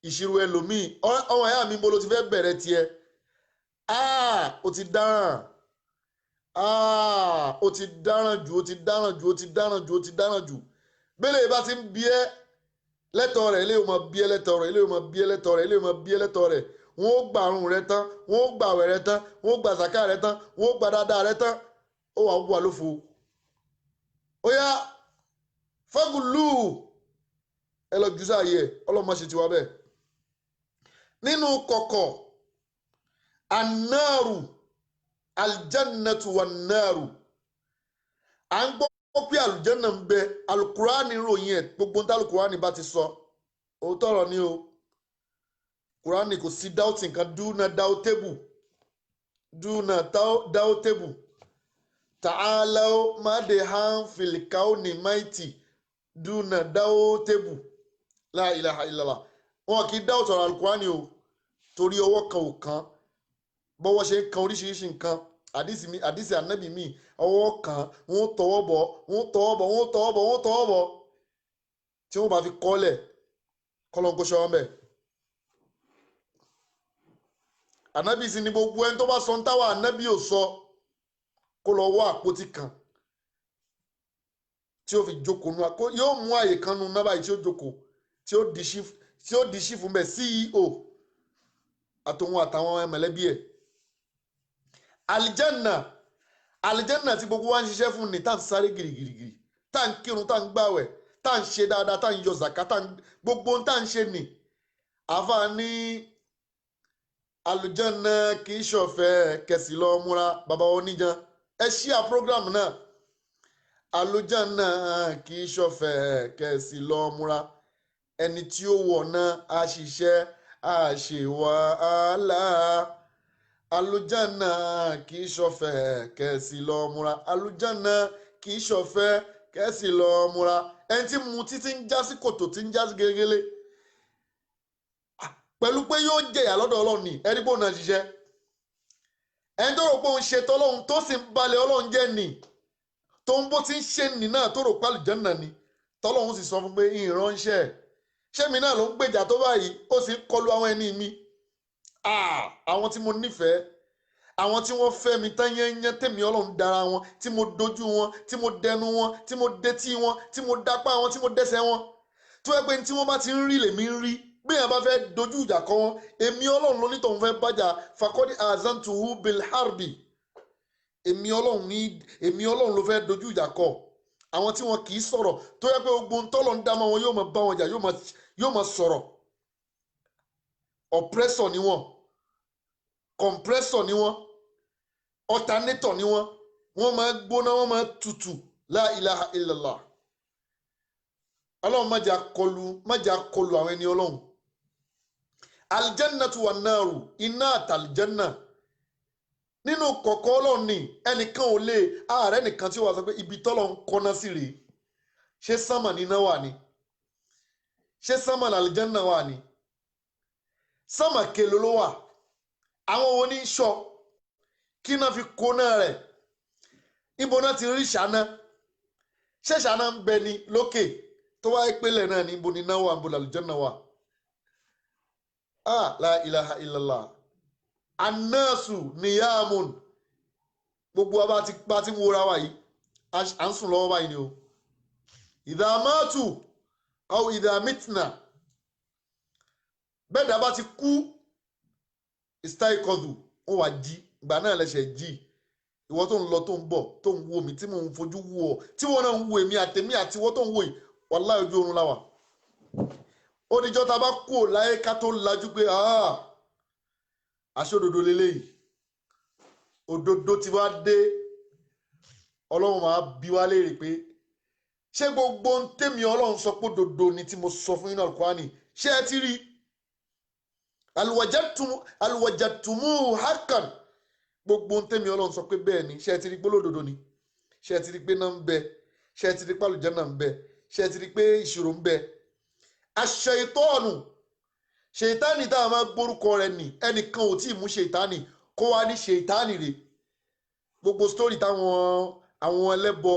ìṣirò ẹlòmíì ọmọ ẹ̀yà mi bolo ti fẹ́ bẹ̀rẹ̀ tiẹ̀ ó ti dáràn ó ti dáràn jù ó ti dáràn jù ó ti dáràn jù ó ti dáràn jù bẹ́lẹ̀ bá ti ń bí ẹ́ lẹ́tọ̀ rẹ̀ ilé ìwọ̀n bí ẹ́ lẹ́tọ̀ rẹ̀ ilé ìwọ̀n bí ẹ́ lẹ́tọ̀ rẹ̀ ilé ìwọ̀n bí ẹ́ lẹ́tọ̀ rẹ̀ wọ́n ó gbà àrùn rẹ̀ tán wọ́n ó gbà àwẹ̀ rẹ̀ tán wọ́n ó gbà sàká rẹ̀ tán wọ́n ó gbà dáadáa rẹ̀ tán ó wà lófo ó yá fagulu ẹ lọ jù sáàyè ọlọ́mọ ṣe ti wá bẹ́ẹ̀ nínú kọ̀kọ̀ anáàrù aljannatu wannáàrù à ń gbọ́ pé àlùjànnà ń bẹ alukurani ròyìn ẹ̀ gbogbo ń tá alukurani bá ti sọ òótọ́ ọ̀rọ̀ ni o kurani kò sí dáútì nǹkan dúnà dáútébù ta'alaw madehan filikauni maiti dúnà dáútébù la ilaha illallah wọn kì í dáútì ọ̀rọ̀ alukurani o torí ọwọ́ kan ò kan bọ́wọ́ ṣe ń kan oríṣiríṣi nǹkan àdìsí ànábì mi ọwọ́ kan wọ́n tọwọ́ bọ̀ tí wọ́n bá fi kọ́lẹ̀ kọ́lọ́nkó ṣọ́ ọ́nbẹ̀. ànábì sì ni gbogbo ẹni tó bá sọ ń táwa ànábì ò sọ kó lọ wá àpótí kan tí ó fi jókòó nù yóò mú àyè kan nù náà báyìí tí ó jókòó tí ó di ṣífù mbẹ CEO àtòun àtàwọn mẹ̀lẹ́bí ẹ̀. alijanna tí gbogbo wa ń ṣiṣẹ́ fún ni tá à ń sáré girigirigiri tá à ń kírun tá à ń gbàwẹ̀ tá à ń ṣe dáadáa tá à ń yọ zaka gbogbo tá à ń ṣe ni àfa ní alijanna kì í ṣọ̀fẹ́ kẹsì lọ múra bàbá oníjan ẹ ṣíà program náà alijanna kì í ṣọ̀fẹ́ kẹsì lọ múra ẹni tí ó wọ̀ náà á ṣiṣẹ́ á ṣe wàhálà àlùjánnà kì í ṣọ̀fẹ́ kẹ́sì lọ múra àlùjánnà kì í ṣọ̀fẹ́ kẹ́sì lọ múra ẹni tí mu títí ń já sí kòtò tí ń já sí gégélé pẹ̀lú pé yóò jẹ̀yà lọ́dọ̀ Ọlọ́run ni ẹni pé òun náà ṣiṣẹ́ ẹni tó rò pé òun ṣe tọ́lọ́run tó sì ń balẹ̀ Ọlọ́run jẹ́ ni tó ń bó ti ń ṣe nì náà tó rò pé àlùjánnà ni tọ́lọ́run sì sọ fún pé ìránṣẹ́ ṣẹ́mi náà ló ń gbèjà tó báyìí ó sì ń kọlu àwọn ẹni mi àwọn tí mo nífẹ̀ẹ́ àwọn tí wọ́n fẹ́ mi tán yẹ́nyẹ́ tèmi Ọlọ́run dára wọn tí mo dojú wọn tí mo dẹnu wọn tí mo detí wọn tí mo dápá wọn tí mo dẹ́sẹ̀ wọn tó yẹ pé tí wọ́n bá ti ń rí lèmi ń rí bí èèyàn bá fẹ́ dojú ìjà kọ wọn èmi Ọlọ́run ló ní tòun fẹ́ bájà fakọ́dí azantuhu bilharbi èmi Ọlọ́run ló fẹ́ dojú ìjà kọ àwọn tí wọn kì í sọ̀rọ̀ tó yẹ pé gbogbo ń tọ́lọ̀ ń dá mọ́ wọn yóò máa bá wọn jà yóò máa sọ̀rọ̀ oppressor ni wọn compressor ni wọn alternator ni wọn máa gbóná wọn máa tutù la ilaha illallah Ọlọ́run má jà kọlù àwọn ẹni Ọlọ́run aljannatu wan naru iná àtàlìjánná nínú kọ̀kọ̀ Ọlọ́run ni ẹnìkan ò lè ààrẹ nìkan tí ó wà sọ pé ibi tọ́lọ̀ ń kọ́ná sí rèé ṣé sánmà níná wà ní ṣé sánmà làlìjánná wà ní sánmà kelo ló wà àwọn wo ní sọ kí náà fi kóná rẹ̀ ibo náà ti rí ṣáná ṣé ṣáná ń bẹ ní lókè tó wáyé pélé náà ní ibo ní náà wà ibo làlìjánná wà la ilaha illallah annasu niyamun gbogbo wa bá ti wúra wa yìí à ń sùn lọ́wọ́ báyìí ni o idha matu aw idha mitna bẹ́ẹ̀ dá bá ti kú istaikodu wọ́n wá jí ìgbà náà lẹ́sẹ̀ jí ìwọ tó ń lọ tó ń bọ̀ tó ń wo mi tí mò ń fojú wo ọ tí wọ́n náà ń wo èmi àtẹ̀mí àti ìwọ tó ń wo yìí wallahi ojú oorun láwà ó níjọ́ tá a bá kú ò láyé ká tó lajú pé aṣódodo leléyìí òdodo ti wá dé Ọlọ́run máa bi wá léèrè pé ṣé gbogbo ń tèmi Ọlọ́run sọ pé òdodo ni tí mo sọ fún yín náà Al-Qur'ani ṣé ẹ ti rí alwajadtumu haqqan gbogbo ń tèmi Ọlọ́run sọ pé bẹ́ẹ̀ ni ṣé ẹ ti rí pé olódodo ni ṣé ẹ ti rí pé náà ń bẹ ṣé ẹ ti rí pé àlùjánnà ń bẹ ṣé ẹ ti rí pé ìṣirò ń bẹ aṣ-ṣaitọ́ọ̀nù ṣètánì tá a máa gbórúkọ rẹ̀ nì ẹnìkan ò tí ì mú ṣètánì kó wá ní ṣètánì rẹ̀ gbogbo sítórì táwọn àwọn ẹlẹ́bọ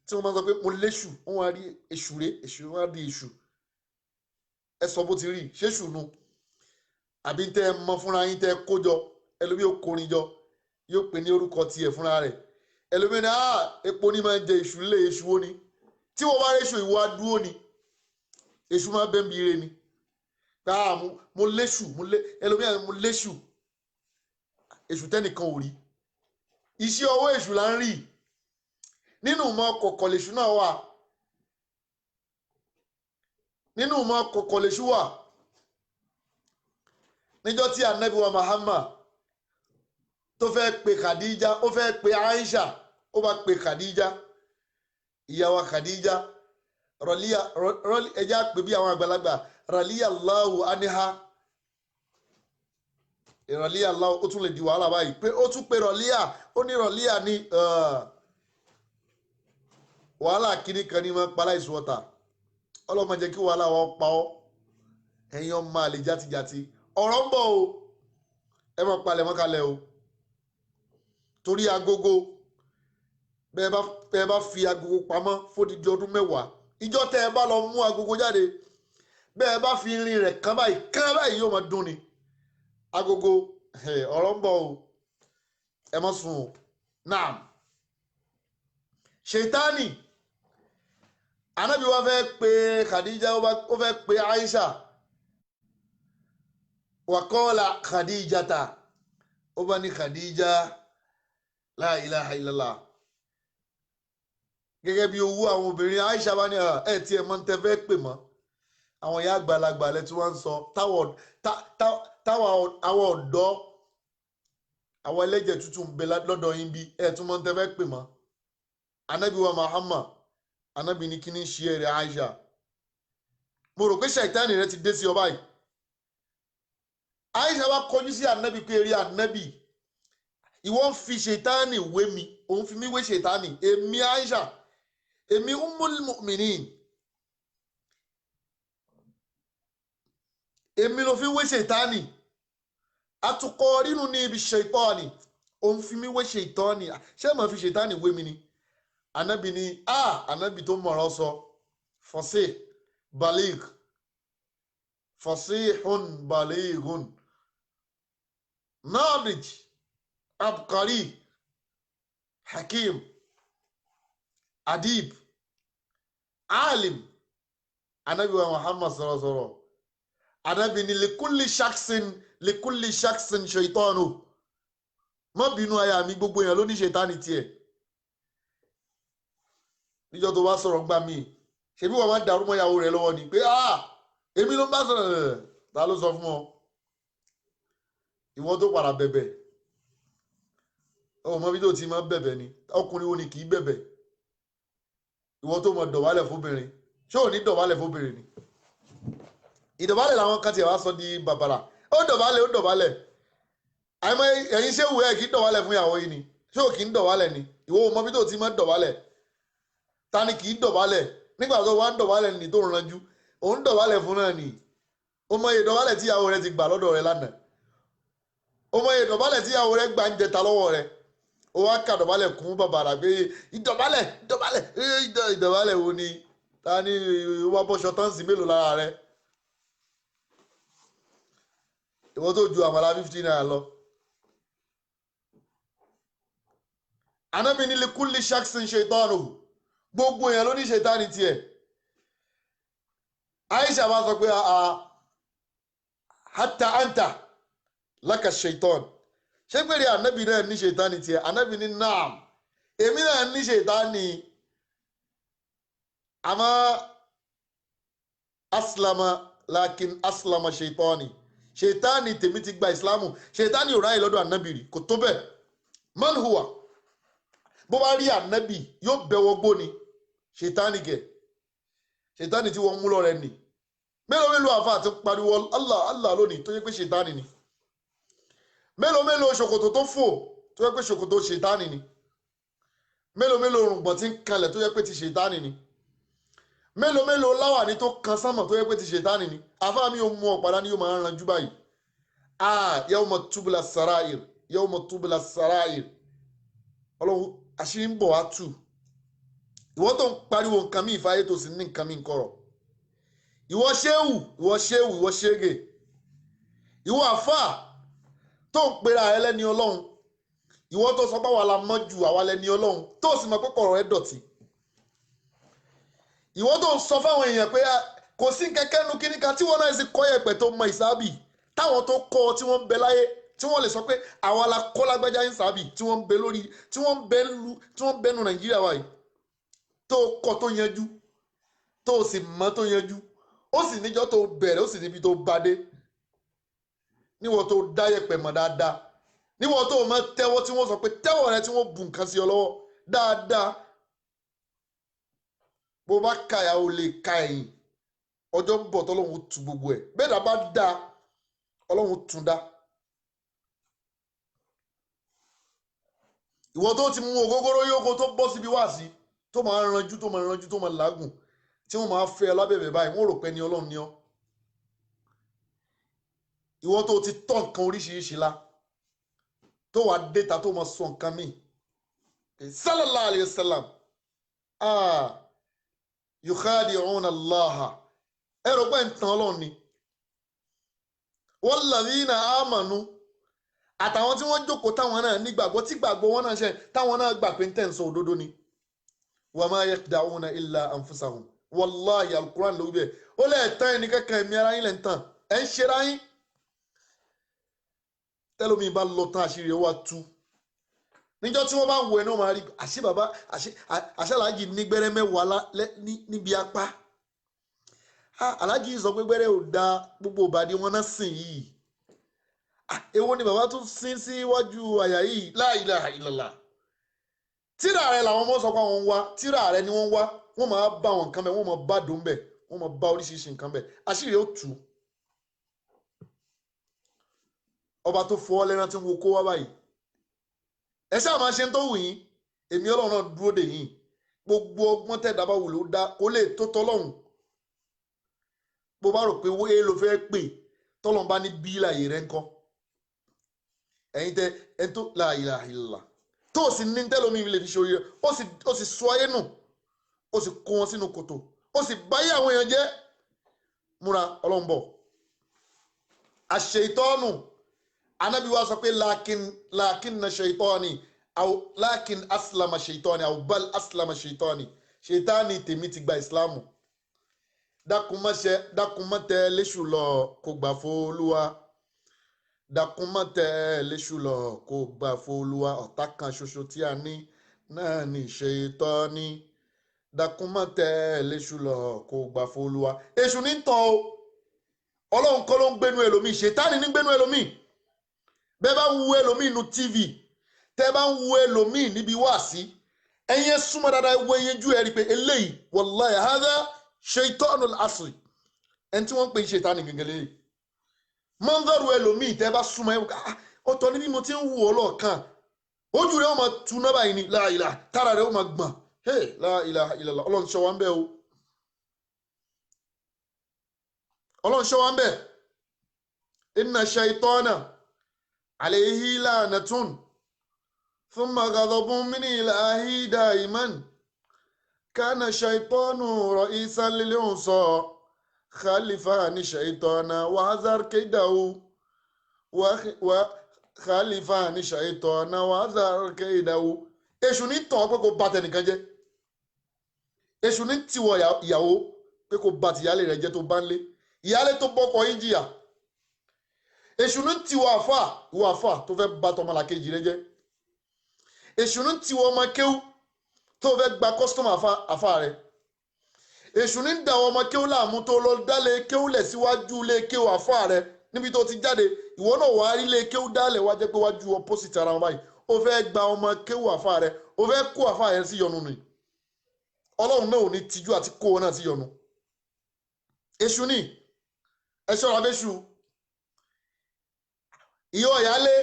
tí wọ́n máa sọ pé mo léṣù wọ́n wá rí èṣù rẹ̀ èṣù wá rí èṣù ẹ sọ bó ti rí ṣéṣù nu àbí tẹ́ ẹ mọ fúnra yín tẹ́ ẹ kójọ ẹlòmíì ó kórin jọ yóò pè ní orúkọ tiẹ̀ fúnra rẹ̀ ẹlòmíì ní epo ní máa ń jẹ èṣù lé èṣù wo ni tí wọ́n bá rí èṣù ìwọ adúró ni èṣù máa bẹ́ẹ̀ mi ire ni mo léṣù ẹlòmíà mo léṣù èṣù tẹ́nìkan ò rí iṣẹ́ ọwọ́ èṣù là ń rí nínú ìmọ̀ kọ̀kọ̀ lèṣù náà wà nínú ìmọ̀ kọ̀kọ̀ lèṣù wà níjọ́ tí Ànábì wa Muhammad tó fẹ́ pe Khadija ó fẹ́ pe Aisha ó bá pe Khadija ìyàwó Khadija rọlíà ẹjá pè bí àwọn àgbàlagbà rọlíyallahu anha rọlíyallahu ó tún lè di wàhálà báyìí pé ó tún pe rọlíà ó ní rọlíà ní wàhálà kìíní kan ní máa ń pa láìsí wọ́ta ọlọ́mọ jẹ́ kí wàhálà wọn pa ọ́ ẹ̀yin ọmọ àlè játijàti ọ̀rọ̀ ń bọ̀ o ẹ máa palẹ̀ mọ́ kalẹ̀ o torí agogo bẹ́ẹ̀ bá fi agogo pamọ́ fódìdí ọdún 10 ìjọ tẹ́ ẹ bá lọ mú agogo jáde bẹ́ẹ̀ bá fi irin rẹ̀ kán báyìí yóò máa dún ni agogo ọ̀rọ̀ ń bọ̀ o ẹ má sùn o náà ṣètánì Ànábì wa fẹ́ pe Khadija ó fẹ́ pe Aisha wàkọ́ọ̀lá Khadijata ó bá ní Khadija la ilaha illallah gẹ́gẹ́ bí owó àwọn obìnrin Aisha bá ní ẹ̀ tí ẹ mọ́ tẹ́ fẹ́ pè mọ́ àwọn ìyá àgbàlagbà lẹ́ tí wọ́n ń sọ táwọn ọ̀dọ́ àwọn ẹlẹ́jẹ̀ tútù ń bẹ lọ́dọ̀ yín bí ẹ̀ tún mọ́ tẹ́ fẹ́ pè mọ́ Ànábì wa Muhammad Ànábì ní kíní ṣe ẹ̀rẹ̀ Aisha mo rò pé ṣàìtánì rẹ ti dé sí ọ báyìí Aisha bá kọjú sí Ànábì pé eré Ànábì ìwọ ń fi ṣètánì wé mi òun fi mí wé ṣètánì èmi Aisha èmi Ummul Mu'minin èmi ló fi wé ṣètánì atukọ̀ rínú ní ibi ṣètánì òun fi mí wé ṣètánì ṣé mo fi ṣètánì wé mi ni anabi ni anabi tó mọ̀rọ̀ sọ fasih baligh fasihun balighun nadij abqari hakim adib alim anabi wa Muhammad sọ̀rọ̀ anabi ni likulli shaksin shaitanu má bínú aya mi gbogbo èèyàn ló ní ṣètánì tiẹ̀ níjọ́ tó bá sọ̀rọ̀ gbà mí ṣebí wọ́n máa ń darú mọ́ ìyàwó rẹ̀ lọ́wọ́ ni pé èmi ló ń bá sọ̀rọ̀ ta ló sọ fún ọ ìwọ tó padà bẹ̀bẹ̀ ọmọ bí tó ti máa bẹ̀bẹ̀ ni ọkùnrin wo ni kì í bẹ̀bẹ̀ ìwọ tó mọ dọ̀bálẹ̀ fóbìnrin ṣé ò ní dọ̀bálẹ̀ fóbìnrin ni ìdọ̀bálẹ̀ làwọn kan tiẹ̀ wá sọ di bàbàrà ó dọ̀bálẹ̀ àìmọ̀ ẹ̀yin ṣé wù ẹ́ kì í dọ̀bálẹ̀ fún ìyàwó yìí ni ṣé ò kì í dọ̀bálẹ̀ ni ìwọ ọmọ bí tó ti máa dọ̀bálẹ̀ ta ni kì í dọ̀bálẹ̀ nígbà tó wá ń dọ̀bálẹ̀ ní tó ń ranjú òun dọ̀bálẹ̀ fún náà ni ó mọ ìdọ̀bálẹ̀ tí ìyàwó rẹ ti gbà lọ́dọ̀ rẹ lánàá ó mọ ìdọ̀bálẹ̀ tí ìyàwó rẹ gbà ń jẹta lọ́wọ́ rẹ ó wá ká dọ̀bálẹ̀ kún bàbàrà pé ìdọ̀bálẹ̀ wo ni ta ni ó wá bọ́ṣọ táǹsì mélòó lára rẹ ìwọ tó ju àmàlà 50 naira lọ. Ànábì ní likulli shaksin shaitanu gbogbo èèyàn ló ní ṣètánì tiẹ̀. Aisha bá sọ pé hatta anta laka shaitan ṣé pèrè ànábì náà ní ṣètánì tiẹ̀ ànábì ní naam èmi náà ní ṣètánì àmọ́ aslama lakin aslama shaitani ṣètánì tèmi ti gba ìsìlámù ṣètánì ò ráyè lọ́dọ̀ ànábì rí kò tó bẹ́ẹ̀ man huwa bó bá rí ànábì yóò bẹ̀wọ̀ gbóni ṣètánì gẹ̀ ṣètánì tí wọ́n mú lọ rẹ̀ nì mélòó àfa àti pariwo Allah Allah lónìí tó yẹ pé ṣètánì ni mélòó ṣòkòtò tó fò tó yẹ pé ṣòkòtò ṣètánì ni mélòó rùngbọ̀n tí ń kalẹ̀ tó yẹ pé ti ṣètánì ni mélòó láwàní tó kan sánmọ̀ tó yẹ pé ti ṣètánì ni àfa mi ò mú ọ̀padà ni yóò máa ń ranjú báyìí yawma tubla sarair ọlọ́run àṣírí ń bọ̀ wá tù ìwọ tó ń pariwo nǹkan mi ìfàyè tó sì ní nǹkan mi nkọ̀rọ̀ ìwọ ṣéwù ìwọ àfà tó ń pera ẹ lẹ́ni ọlọ́run ìwọ tó sọ pé àwa la mọ̀ jù àwa lẹ́ni ọlọ́run tó sì mọ̀ pé kọ̀rọ̀ ẹ dọ̀tí ìwọ tó ń sọ fáwọn èèyàn pé kò sí kẹ̀kẹ́ nu kíníkà tí wọ́n náà sì kọ́ ẹ̀pẹ̀ tó mọ ìsábì táwọn tó kọ́ tí wọ́n ń bẹ láyé tí wọ́n lè sọ pé àwa la kọ́ lágbájá ìsábì tí wọ́n ń bẹ lórí tí wọ́n ń bẹ nu Nàìjíríà wáyé tó kọ́ tó yanjú tó sì mọ̀ tó yanjú ó sì níjọ́ tó bẹ̀rẹ̀ ó sì níbi tó bá dé níwọ̀n tó dá yẹ̀pẹ̀ mọ̀ dáadáa níwọ̀n tó mọ̀ tẹ́wọ́ tí wọ́n sọ pé tẹ́wọ́ rẹ tí wọ́n bu nǹkan sí ọ lọ́wọ́ dáadáa bó bá kàyà ó lè ka ẹ̀yìn ọjọ́ ń bọ̀ tọ́lọ́hun tu gbogbo ẹ̀ bẹ́ẹ̀ dá bá dá ọlọ́hun tún dá. ìwọ tó ti mú ògógóró yóò tó bọ́ síbi wáàsí tó máa ń ranjú tó máa làágùn tí wọ́n máa fẹ́ lábẹ́bẹ̀ báyìí wọ́n rò pé ní ọlọ́run ni ọ́. ìwọ tó ti tọ́ nǹkan oríṣiríṣi la tó wà déta tó máa sọ nǹkan míì sallallahu alayhi wa sallam yukhadi'una Allaha ẹ̀rọ pé ń tan ọlọ́run ni walladhina amanu àtàwọn tí wọ́n jókòó táwọn náà nígbàgbọ́ tí gbàgbọ́ wọn náà ṣe táwọn náà gbà pé ń tẹ̀ ń sọ òdodo ni wa ma yakhda'una illa anfusahum wallahi alukuran ló bẹ̀ ó lẹ́ẹ̀ tán ẹni kankan ẹ̀mí ara yín lẹ́ ń tàn ẹ̀ ń ṣe ra yín tẹ́lómi bá lọ tán àṣírí ẹ̀ wá tú níjọ́ tí wọ́n bá ń wo ẹ̀ náà máa rí àṣé bàbá àṣé aláàjì ní gbẹ́rẹ́ mẹ́wàá níbi apá aláàjì sọ pé gbẹ́rẹ́ ò da gbogbo ìbàdí wọn náà sìn yìí èwo ni bàbá tún sín síwájú àyà yìí la ilaha illallah tíra rẹ làwọn ọmọ sọ pé àwọn ń wá tíra rẹ ni wọ́n wá wọ́n máa bá àwọn nǹkan bẹ́ẹ̀ wọ́n máa bá dùn bẹ́ẹ̀ wọ́n máa bá oríṣiríṣi nǹkan bẹ́ẹ̀ àṣírí ó tú ọba tó fọ́ lẹ́ran tí ń wo kó wá báyìí ẹ ṣáà máa ṣe ń tó wù yín èmi Ọlọ́run náà dúró dè yín gbogbo ọgbọ́n tẹ̀dá bá wù ló dá kó lè tó tọ́lọ́hún bó bá rò pé wéé ló fẹ́ pè tọ́lọ́hún bá ní bí láàyè rẹ ńkọ́ ẹ̀yin tẹ ẹ̀ tó la ilaha illallah tó o sì ní tẹ́lómi lè fi ṣe orí rẹ ó sì sọ ayé nù ó sì kó wọn sínú kòtò ó sì báyé àwọn èèyàn jẹ́ múra Ọlọ́run bọ̀ àṣeyìtọ́nù anabi wa sọ pé lakin na ṣeyìtọ́ni lakin aslama ṣeyìtọ́ni aw bal aslama ṣeyìtọ́ni ṣeyìtọ́ni tèmi ti gba ìsìlámù dákúmọ́tẹ́ léṣù lọ kó gbà fÓlúwa dákúmọ́tẹ́ léṣù lọ kó gbà fÓlúwa ọ̀tá kan ṣoṣo tí a ní náà ní ṣeyìtọ́ni dákúmọ́tẹ́ léṣù lọ kó gbà fÓlúwa èṣù ní tán o Ọlọ́run kọ́ ló ń gbénu ẹlòmíì ṣètánì ní gbénu ẹlòmíì bẹ́ẹ̀ bá ń wo ẹlòmíì nu tv tẹ́ bá ń wo ẹlòmíì níbi wáàsí ẹ̀yin súnmọ́ dáadáa wo ẹ̀yin jú ẹ rí pé eléyìí wallahi hadha shaytanul asri ẹni tí wọ́n ń pè ṣètánì gẹ́gẹ́ lé mọ́ńdọ́rù ẹlòmíì tẹ́ bá súnmọ́ ẹ̀ ọ̀tọ̀ níbi mo ti ń wù ọ́ lọ́ọ̀kan ojú rẹ̀ ó máa tu náà báyìí ni la ilaha tára rẹ̀ ó máa gbọ̀n la ilaha illallah Ọlọ́run ṣọ́ wa ń bẹ̀ o Ọlọ́run ṣọ́ wa ń bẹ̀ inna shaytana alayhi lanatun thumma ghadabun min ilahi daiman kana shaytanu ra'isan lil unsa khalifani shaytana wa hazar kaidahu wa khalifani shaytana wa hazar kaidahu èṣù ní tàn pé kó bà tẹnìkan jẹ́ èṣù ní tiwọ̀ ìyàwó pé kó bà tìyálé rẹ̀ jẹ́ tó bá ń lé ìyálé tó bọ́kọ yín jìyà èṣù ní tiwọ̀ ìwọ àfà tó fẹ́ bà tọmọlàkejì rẹ̀ jẹ́ èṣù ní tiwọ̀ ọmọ kéwú tó fẹ́ gba kọ́sítọ́mù àfà rẹ̀ èṣù ní da ọmọ kéwú láàmú tó lọ dálé kéwú lẹ̀ síwájú lé kéwú àfà rẹ̀ níbi tó ti jáde ìwọ náà wàá rí lé kéwú dálẹ̀ wá jẹ́ pé wájú opposite ara wọn báyìí ó fẹ́ gba ọmọ kéwú àfà rẹ̀ ó fẹ́ kó àfà rẹ̀ sí yọnu nìyí Ọlọ́run náà ò ní tijú àti kó wọn náà sí yọnu èṣù ní ẹ ṣọ́ra fẹ́ṣù ìyá ìyálé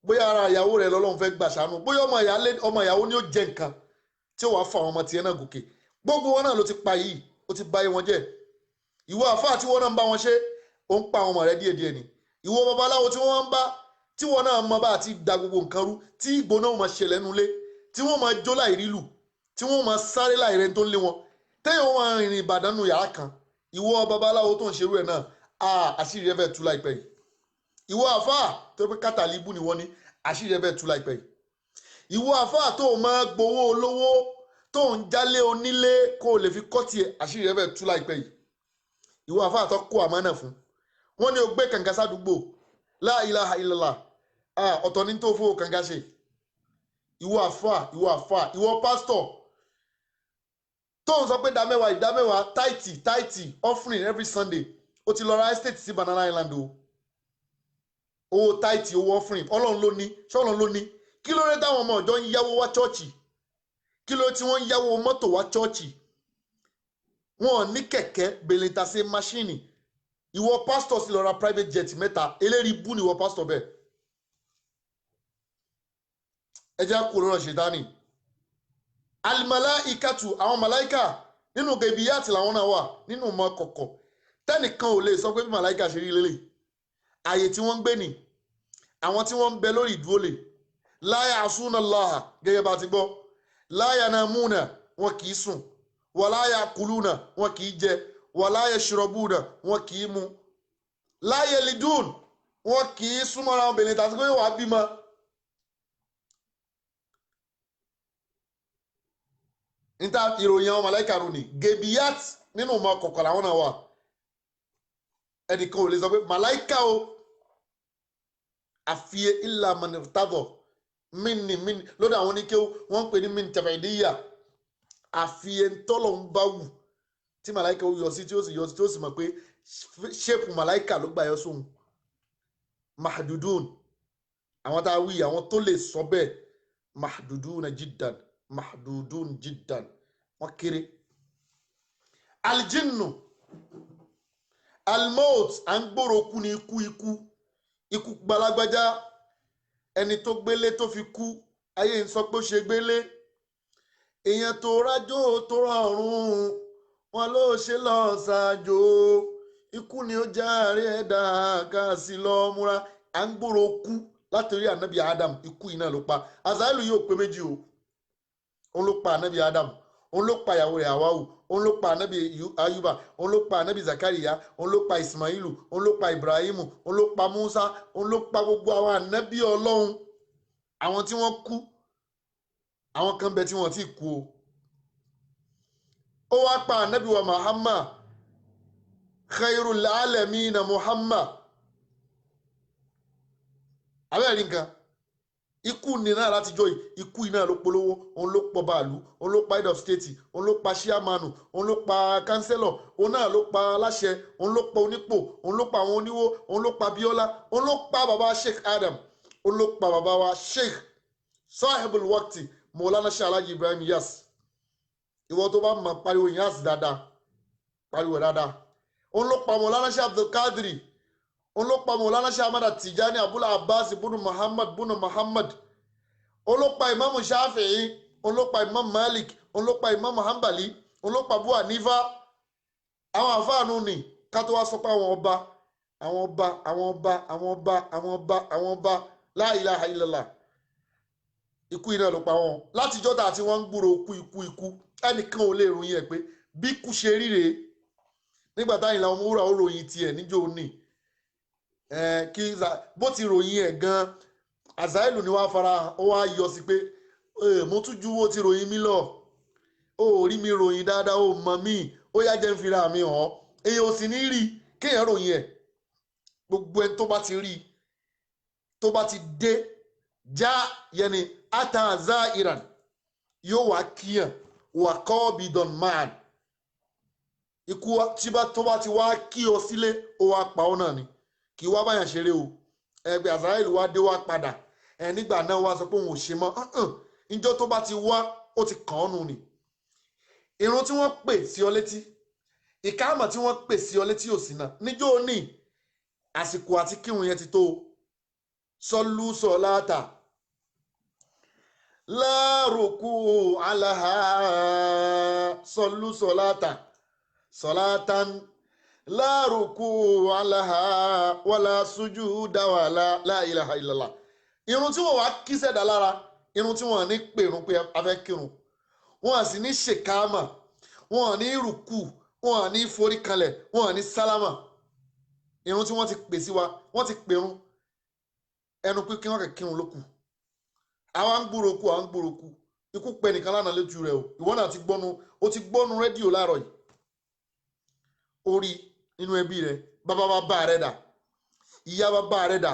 bóyá ara ìyàwó rẹ̀ lọ́lọ́run fẹ́ gbà ṣàánú bóyá ọmọ ìyàwó ni ó jẹ nǹkan tí ó wàá fa àwọn ọmọ tiẹ̀ náà gòkè gbogbo wọn náà ló ti pa yìí ó ti bà ayé wọn jẹ́ ìwọ àfáà tí wọn náà ń bá wọn ṣe ó ń pa àwọn ọmọ rẹ̀ díẹ̀díẹ̀ ni ìwọ babaláwo tí wọn ń bá tí wọn náà mọ bá àti da gbogbo nǹkan rú tí ìgbóná wọn máa ṣẹlẹ̀ nulẹ̀ tí wọn máa jó láì rí lù tí wọn máa sáré láì rẹni tó ń lé wọn téèyàn wọn máa rìnrìn Ìbàdàn nù yàrá kan ìwọ babaláwo tó ń ṣerú ẹ̀ náà àṣírí ẹ̀ fẹ́ tú láìpẹ́ yìí ìwọ àfáà tó pé kátàlíbù ni wọ́n ní àṣírí ẹ̀ fẹ́ tú láìpẹ́ yìí ìwọ àfáà tó máa gbowó olówó tó ń jálé onílé kó o lè fi kọ́ tiẹ̀ àṣírí ẹ̀ fẹ́ tú láìpẹ́ yìí ìwọ àfáà tó kó àmánà fún wọn ní o gbé kànga sádùúgbò la ilaha illallah ọ̀tọ̀ ní tó fowó kànga ṣe ìwọ àfáà ìwọ pásítọ̀ tó ń sọ pé ìdámẹ́wàá táìtì offering every Sunday ó ti lọ ra estate sí Banana Island o owó táìtì owó offering Ọlọ́run ló ní ṣọ́ọ̀lọ́run ló ní kí ló dé táwọn ọmọ ọ̀jọ́ ń yáwó wá chọ́ọ̀chì kí ló tí wọ́n ń yáwó mọ́tò wá chọ́ọ̀chì wọn ò ní kẹ̀kẹ́ belentase máṣíìnì ìwọ pásítọ̀ sì lọ ra private jet mẹ́ta eléyìí bú ni ìwọ pásítọ̀ bẹ́ẹ̀ ẹ jẹ́ kó lọ́rọ̀ ṣètánì alimalaikatu àwọn màláìkà nínú gẹ̀bíyàtì làwọn náà wà nínú ọmọ kọ̀kọ̀ tẹ́nìkan ò lè sọ pé bí màláìkà ṣe rí lélẹ̀ ààyè tí wọ́n ń gbé ni àwọn tí wọ́n ń bẹ lórí ìdúró lè láyà asúnà láhà gẹ́gẹ́ bá ti gbọ́ láyà náà múnà wọn kì í sùn wà láyà kùlúnà wọn kì í jẹ wà láyà ṣìrọ̀bùnà wọn kì í mu láyà lidún wọn kì í súnmọ́ra obìnrin tàbí pé wàá bímọ. níta ìròyìn àwọn màláìkà rò ní gẹ̀bíyàt nínú ọmọ kọ̀kọ̀ làwọn náà wà ẹnìkan ò lè sọ pé màláìkà o àfiyè ilà mọ̀nìtàbọ̀ mínì lọ́dọ̀ àwọn oníkéwù wọ́n ń pè ní mínì tẹ̀fẹ̀díyà àfiyè ńtọ́lọ̀ ń bá wù tí màláìkà ó yọ sí tí ó sì yọ sí tí ó sì mọ̀ pé ṣépù màláìkà ló gbà yọ sóhun mahdudun àwọn tá a wí àwọn tó lè sọ bẹ́ẹ̀ mahdudun jiddan mahdudun jiddan wọ́n kéré aljinnu almout à ń gbòòrò kú ní ikú gbalagbájá ẹni tó gbélé tó fi kú ayé ń sọ pé ó ṣe gbélé èèyàn tó rájò tó rọrùn wọn ló ṣe lọ ṣáájò ikú ni ó járe ẹ̀dá ká sí lọ múra à ń gbòòrò kú látòrí ànábì Adam ikú iná ló pa Azailu yóò pé méjì o òun ló pa ànábì Adam òun ló pa ìyàwó rẹ̀ Hawawu òun ló pa ànábì Ayuba òun ló pa ànábì Zakariya òun ló pa Ismailu òun ló pa Ibrahimu òun ló pa Musa òun ló pa gbogbo àwọn ànábì Ọlọ́run àwọn tí wọ́n kú àwọn kan bẹ tí wọ́n ti kú o ó wá pa ànábì wa Muhammad khairul alamina Muhammad abẹ́rẹ́ nǹkan ikú ni náà látijọ́ ikú iná ló polówó òun ló pọ̀ bàálù òun ló pa head of state òun ló pa ṣíàmánu òun ló pa kánsẹ́lọ̀ òun náà ló pa aláṣẹ òun ló pa onípò òun ló pa àwọn oníwó òun ló pa Bíọ́lá òun ló pa bàbá Sheikh Adam òun ló pa bàbá wa Sheikh Sahibul Waqti Maulana Sheikh Alhaji Ibrahim Niass ìwọ tó bá mọ̀ pariwo Niass dáadáa pariwo dáadáa òun ló pa Maulana Sheikh Abdul Qadri òun ló pa Maulana Sheikh Ahmad Tijani Abul Abbas bunu Muhammad òun ló pa Imam Shafi'i òun ló pa Imam Malik òun ló pa Imam Hanbali òun ló pa Abu Hanifa àwọn àfáànù ni ká tó wá sọ pé àwọn ọba la ilaha illallah ikú iná ló pa wọn látijọ́ tá àti wọ́n ń gbúrò ikú ẹnìkan ò lè ròyìn ẹ̀ pé bí kú ṣe ríre nígbà táyìn làwọn ọmọ wúrà ó ròyìn tiẹ̀ níjó ní kí bó ti ròyìn ẹ̀ gan Azailu ni wàá fara ó wá yọ sí pé mo tún ju wo ti ròyìn mi lọ ó rí mi ròyìn dáadáa ó mọ mí ó yá jẹ́ ń fira mi hàn èèyàn ò sì ní rí kéèyàn ròyìn ẹ̀ gbogbo ẹni tó bá ti rí tó bá ti dé já yẹni ataza iran yóò wá kíyàn wà kọ́ bidon man ikú tó bá ti wá kí ọ sílé ó wá pa ọ́ náà ni kì í wá báyàn ṣeré o ẹgbẹ́ Azailu wá dé wá padà nígbà náà wá sọ pé òun ò ṣe mọ́ ìjọ tó bá ti wá ó ti kàn ọ́ nù ni ìrun tí wọ́n pè sí ọ létí ìkáàmà tí wọ́n pè sí ọ létí ò sí náà níjó ní àsìkò àti kírun yẹn ti tó sọlú sọláàtà láàrùkù aláha sọlú sọláàtà sọláàtàn láàrùkù aláha wàlá sójú dáwàlá la ilaha illallah irun tí wọ́n wá kí sẹ́dá lára irun tí wọ́n ní pèrún pé afẹ́ kírun wọ́n sì ní ṣèkáàmà wọ́n ní rùkù wọ́n ní forí kalẹ̀ wọ́n ní sálámà irun tí wọ́n ti pè sí wa wọ́n ti pèrún ẹnu pé kí wọ́n kẹ̀ kírun lókù àwọn ń gbúrò kú ikú pẹ nìkan lánàá lójú rẹ o ìwọ náà ti gbọ́nu rédíò láàárọ̀ yìí orí nínú ẹbí rẹ bàbá rẹ dà ìyá bàbá rẹ dà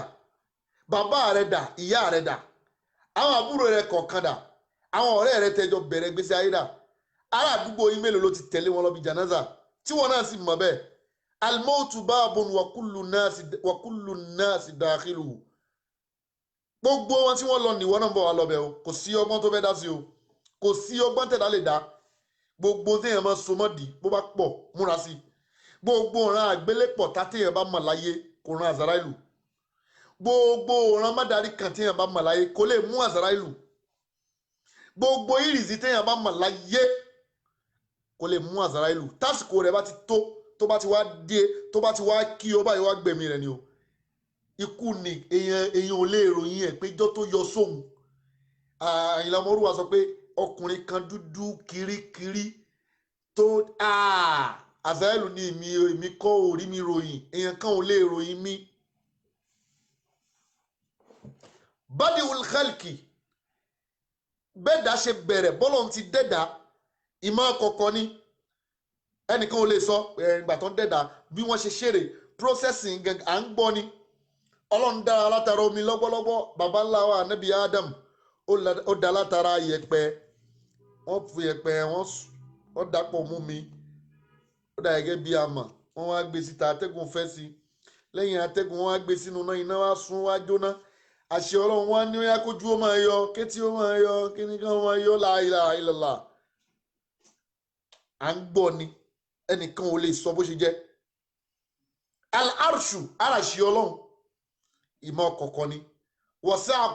bàbá rẹ dà ìyá rẹ dà àwọn àbúrò rẹ kọ̀ọ̀kan dà àwọn ọ̀rẹ́ rẹ tẹjọ bẹ̀rẹ̀ gbèsè ayé dà ará àdúgbò yín mélòó ló ti tẹ̀lé wọn lọ bí janaza tí wọn náà sì mọ̀ bẹ́ẹ̀ almautu babun wa kullu nasi dakhiluhu gbogbo wọn tí wọ́n lọ nìwọ náà bọ̀ wá lọ́bẹ̀ o kò sí ọgbọ́n tó fẹ́ dá sí o kò sí ọgbọ́n tẹ̀dá lè dá gbogbo téèyàn máa so mọ́dì bó bá pọ̀ múra sí gbogbo ọ̀ràn àgbélépọ̀ tá téèyàn bá mọ̀ láyé kò ran Azailu gbogbo ọ̀ràn mádàrí kan téèyàn bá mọ̀ láyé kò lè mú Azailu gbogbo ìrìsí téèyàn bá mọ̀ láyé kò lè mú Azailu tásìkò rẹ̀ bá ti tó bá ti wá dé tó bá ti wá kí ó báyìí wá gbẹ̀mí rẹ̀ ni o ikú ni èèyàn ò lè ròyìn ẹ̀ péjọ́ tó yọ sóhun Àyìnlá Ọmọrúwà sọ pé ọkùnrin kan dúdú kirikiri tó Azailu ní èmi kọ́ orí mi ròyìn èèyàn kan ò lè ròyìn mi. Badiul Khalqi bẹ́ẹ̀ dá ṣe bẹ̀rẹ̀ bọ́lọ̀ ti dẹ́dà ìmọ̀ kọ̀ọ̀kan ni ẹnìkan ò lè sọ ìgbà tó ń dẹ́dà bí wọ́n ṣe ṣeré processing à ń gbọ́ ni Ọlọ́run dára látara omi lọ́gbọ́lọ́gbọ́ baba ńlá wa Ànábì Adam ó dá látara yẹ̀pẹ̀ wọ́n fi yẹ̀pẹ̀ wọ́n dàpọ̀ mú mi ó dà gẹ́gẹ́ bí amọ̀ wọ́n wá gbé síta atẹ́gùn fẹ́ sí lẹ́yìn atẹ́gùn wọ́n wá gbé sínú náà iná wá sún wá jóná àṣẹ Ọlọ́run wá ní ó yá kójú ó máa yọ kétí ó máa yọ kíní kan máa yọ la ilaha illallah à ń gbọ́ ni ẹnìkan ò lè sọ bó ṣe jẹ́ al-arshu arashi Ọlọ́run ìmọ̀ kọ̀ọ̀kan ni wasi'a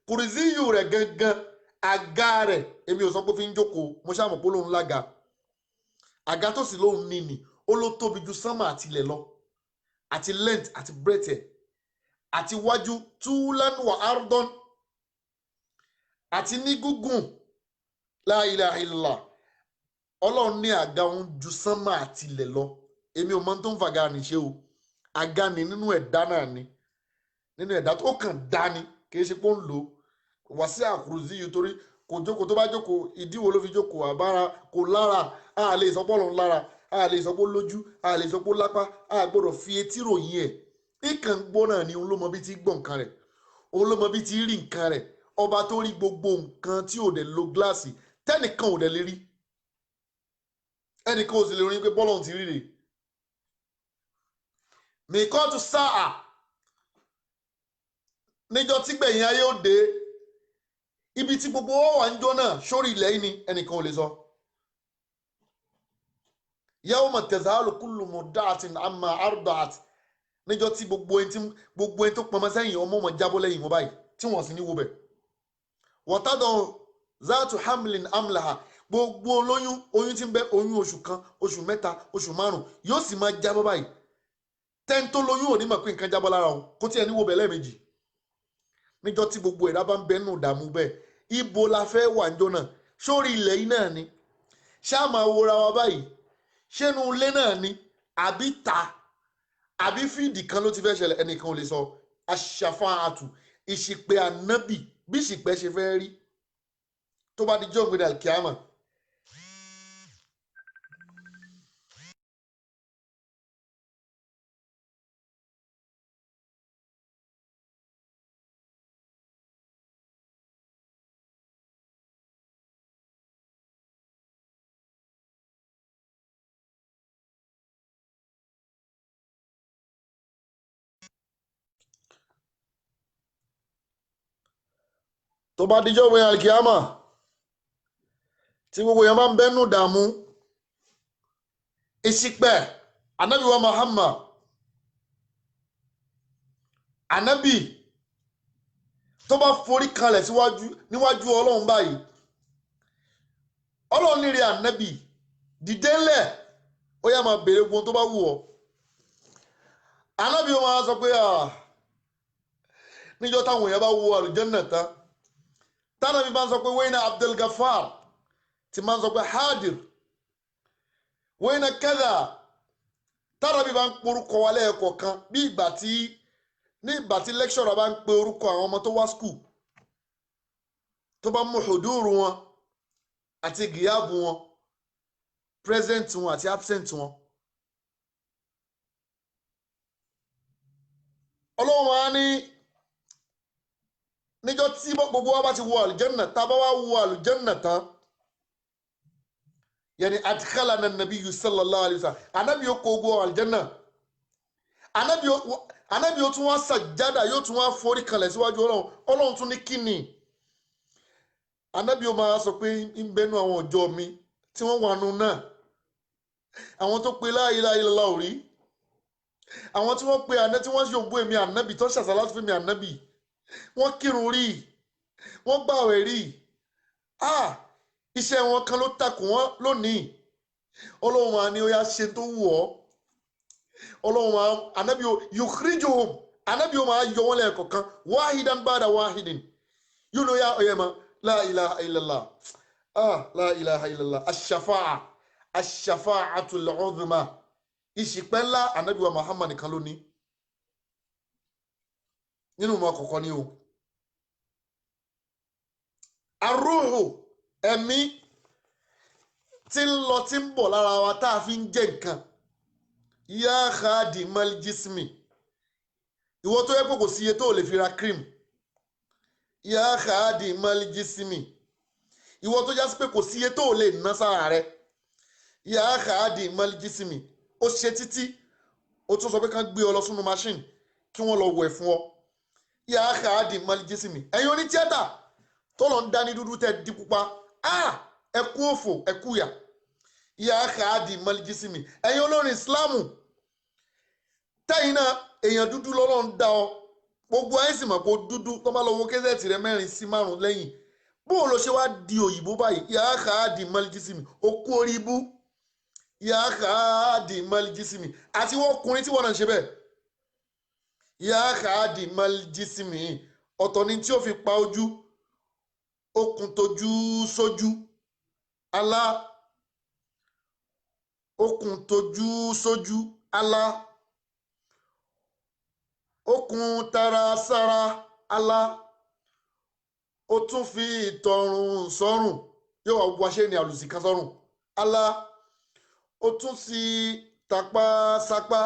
kurziyyu rẹ̀ gangan àga rẹ̀ èmi ò sọ pé fi ń jókòó mo ṣáà mọ̀ pé lóun lága àga tó sì lóun níní ó ló tóbi ju sánmà àti ilẹ̀ lọ àti length àti breadth ẹ̀ àti wájú tulan wa ardon àti ní gúngùn la ilaha illallah ọlọ́run ní àga òun ju sánmà àti ilẹ̀ lọ èmi ò mọ tó ń fàga ní ṣe o àga ni nínú ẹ̀dá náà ni nínú ẹ̀dá tó kàn dá ni kì í ṣe pé ó ń lò ó wasi'a kurziyyu torí kò jókòó tó bá jókòó ìdíwọ́ ló fi jókòó àbára kò lára a lè sọ pé ọlọ́run lára a lè sọ pé ó lójú a lè sọ pé ó lápá a gbọ́dọ̀ fi etí ròyìn ẹ̀ ìkàn gbọ́ náà ni òun ló mọ bí ti gbọ́ nǹkan rẹ̀ òun ló mọ bí ti rí nǹkan rẹ̀ ọba tó rí gbogbo nǹkan tí ò dẹ̀ lo gíláàsì tẹ́nìkan ò dẹ̀ lè rí ẹnìkan ò sì lè rí pé bọ́lọ̀ ti rí rè mìkọ́tù sáà níjọ́ tí gbẹ̀yìn ayé ó dé ibi tí gbogbo wọn wà ń jọ náà sórí ilẹ̀ yìí ni ẹnìkan ò lè sọ. yawma tazalu kullu murdi'atin amma arda'at níjọ́ tí gbogbo ẹni tó pọnmọ sẹ́yìn ọmọ wọn jábọ́ lẹ́yìn wọn báyìí tí wọ́n sì ní wo bẹ̀. wa tada'u zatu hamlin amlaha gbogbo oyún tí ń bẹ oyún oṣù kan oṣù mẹ́ta oṣù márùn yóò sì máa jábọ́ báyìí tẹ́ni tó lóyún ò ní mọ̀ pé nǹkan jábọ́ lára òun kó tiẹ̀ ní wo bẹ̀ lẹ́ẹ̀mejì níjọ́ tí gbogbo ẹ̀dá bá ń bẹ nù dààmú bẹ́ẹ̀ ibo la fẹ́ wà ń jọ náà sórí ilẹ̀ yìí náà ni ṣá máa wora wa báyìí ṣénu ilé náà ni àbí ta àbí fíìdì kan ló ti fẹ́ ṣẹlẹ̀ ẹnìkan ò lè sọ aṣàfáàtù ìṣìpẹ̀ ànábì bí ìṣìpẹ̀ ṣe fẹ́ rí tó bá di jọ́ gbé dàl kíámà. tó bá dijọ́ wẹ̀ alikiyama tí gbogbo yẹn bá ń bẹ́nu dààmú ìṣìpẹ̀ anabi wa Muhammad anabi tó bá forí kalẹ̀ níwájú ọlọ́run báyìí ọlọ́run nírí anabi dìde ńlẹ̀ ó yá máa béèrè gbogbo tó bá wù ọ́ anabi ó máa sọ pé níjọ́ táwọn èèyàn bá wọ àlùjánnà tán tánàbí bá ń sọ pé wẹ́yìn Abdul Ghaffar ti máa ń sọ pé hadir wẹ́yìn kẹ́dà tánàbí bá ń porúkọ wa lẹ́ẹ̀kọ̀ kan bí ìgbà tí lecturer bá ń pe orúkọ àwọn ọmọ tó wá skul tó bá mú huduru wọn àti gíyàbù wọn present wọn àti absent wọn ọlọ́run wa ní níjọ́ tí gbogbo wa bá ti wọ àlùjánnà tá bá wá wọ àlùjánnà tán yẹni adkhalana nabiyyu sallallahu alayhi wa sallam anabi yóò kó gbogbo àlùjánnà anabi yóò tún wá sàjádà yóò tún wá forí kalẹ̀ síwájú ọlọ́run tún ní kíni anabi yóò máa sọ pé ń bẹnu àwọn ọjọ́ mi tí wọ́n wà nù náà àwọn tó pe la ilaha illallah ò rí àwọn tí wọ́n pe àná tí wọ́n yòǹbó èmi ànábì tó ṣàṣàlá fún mi ànábì wọ́n kírun rí wọ́n gbààwẹ̀ rí iṣẹ́ wọn kan ló takùn wọn lónìí ọlọ́run máa ní ó yá ṣe tó wù ọ́ ọlọ́run máa ànábì yukhrijuhum ànábì ó máa yọ wọn lẹ́ẹ̀kọ̀kan wahidan ba'da wahidin yóò lọ yá ọ̀yẹ́ ma la ilaha illallah la ilaha illallah ash-shafa'atul 'uzma ìṣìpẹ̀ ńlá ànábì wa Muhammad nìkan lónìí nínú ọmọ kọ̀ọ̀kan ni o arúhù ẹ̀mí tí ń lọ tí ń bọ̀ lára wa tá a fi ń jẹ nǹkan yá khadimal jismi ìwọ tó yẹ pé kò sí iye tó lè fi ra cream yá khadimal jismi ìwọ tó jásí pé kò sí iye tó lè ná sára rẹ yá khadimal jismi ó ṣe títí ó tún sọ pé kán gbé ọ lọ sínú machine kí wọ́n lọ wẹ̀ fún ọ yà á kà á di malijísìmì ẹ̀yin oní tíátà tó lọ ń dání dúdú tẹ́ di pupa ẹkú òfò ẹkú yà yà á kà á di malijísìmì ẹ̀yin olórin Ìsìláàmù tẹ́yìn náà èèyàn dúdú lọ́lọ́ ń dá ọ gbogbo ayé sì mọ̀ pé ó dúdú tó bá lọ wo kẹ́sẹ̀tì rẹ 4 sí 5 lẹ́yìn bó ló ṣe wá di òyìnbó báyìí yàá kà á di mọ́líjísìmì ó kú orí ibú yàá kà á di mọ́líjísìmì àti wọ́n ọkùnrin tí wọ́n náà ṣe bẹ́ẹ̀ yàá kà á di mọ́líjísìmì ọ̀tọ̀ ni tí ó fi pa ojú okùn tójú sójú alá okùn tójú sójú alá okùn tara sára alá ó tún fi ìtọrùn sọ́rùn yóò wá wáṣẹ́ ní àlùsí kan sọ́rùn alá ó tún sí tapá sápá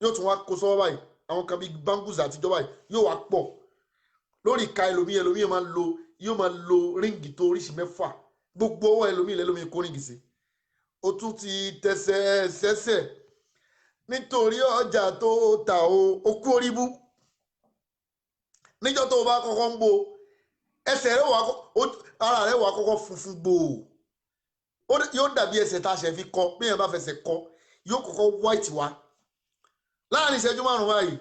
yóò tún wá kó sọ́wọ́ báyìí àwọn kan bíi bangles àtijọ́ báyìí yóò wá pọ̀ lórí ìka ẹlòmíì yóò máa lo ríǹgì tó oríṣi 6 gbogbo ọwọ́ ẹlòmíì kó ríǹgì sí ó tún ti tẹsẹ̀ sẹ́sẹ̀ nítorí ọjà tó ta ó kú orí bú níjọ́ tó o bá kọ́kọ́ ń bo ẹsẹ̀ rẹ̀ ara rẹ̀ wà kọ́kọ́ funfun gbòò yóò dàbí ẹsẹ̀ tá a ṣe fi kọ́ bí èèyàn bá fẹsẹ̀ kọ́ yóò kọ́kọ́ white wá láàrin ìṣẹ́jú 5 báyìí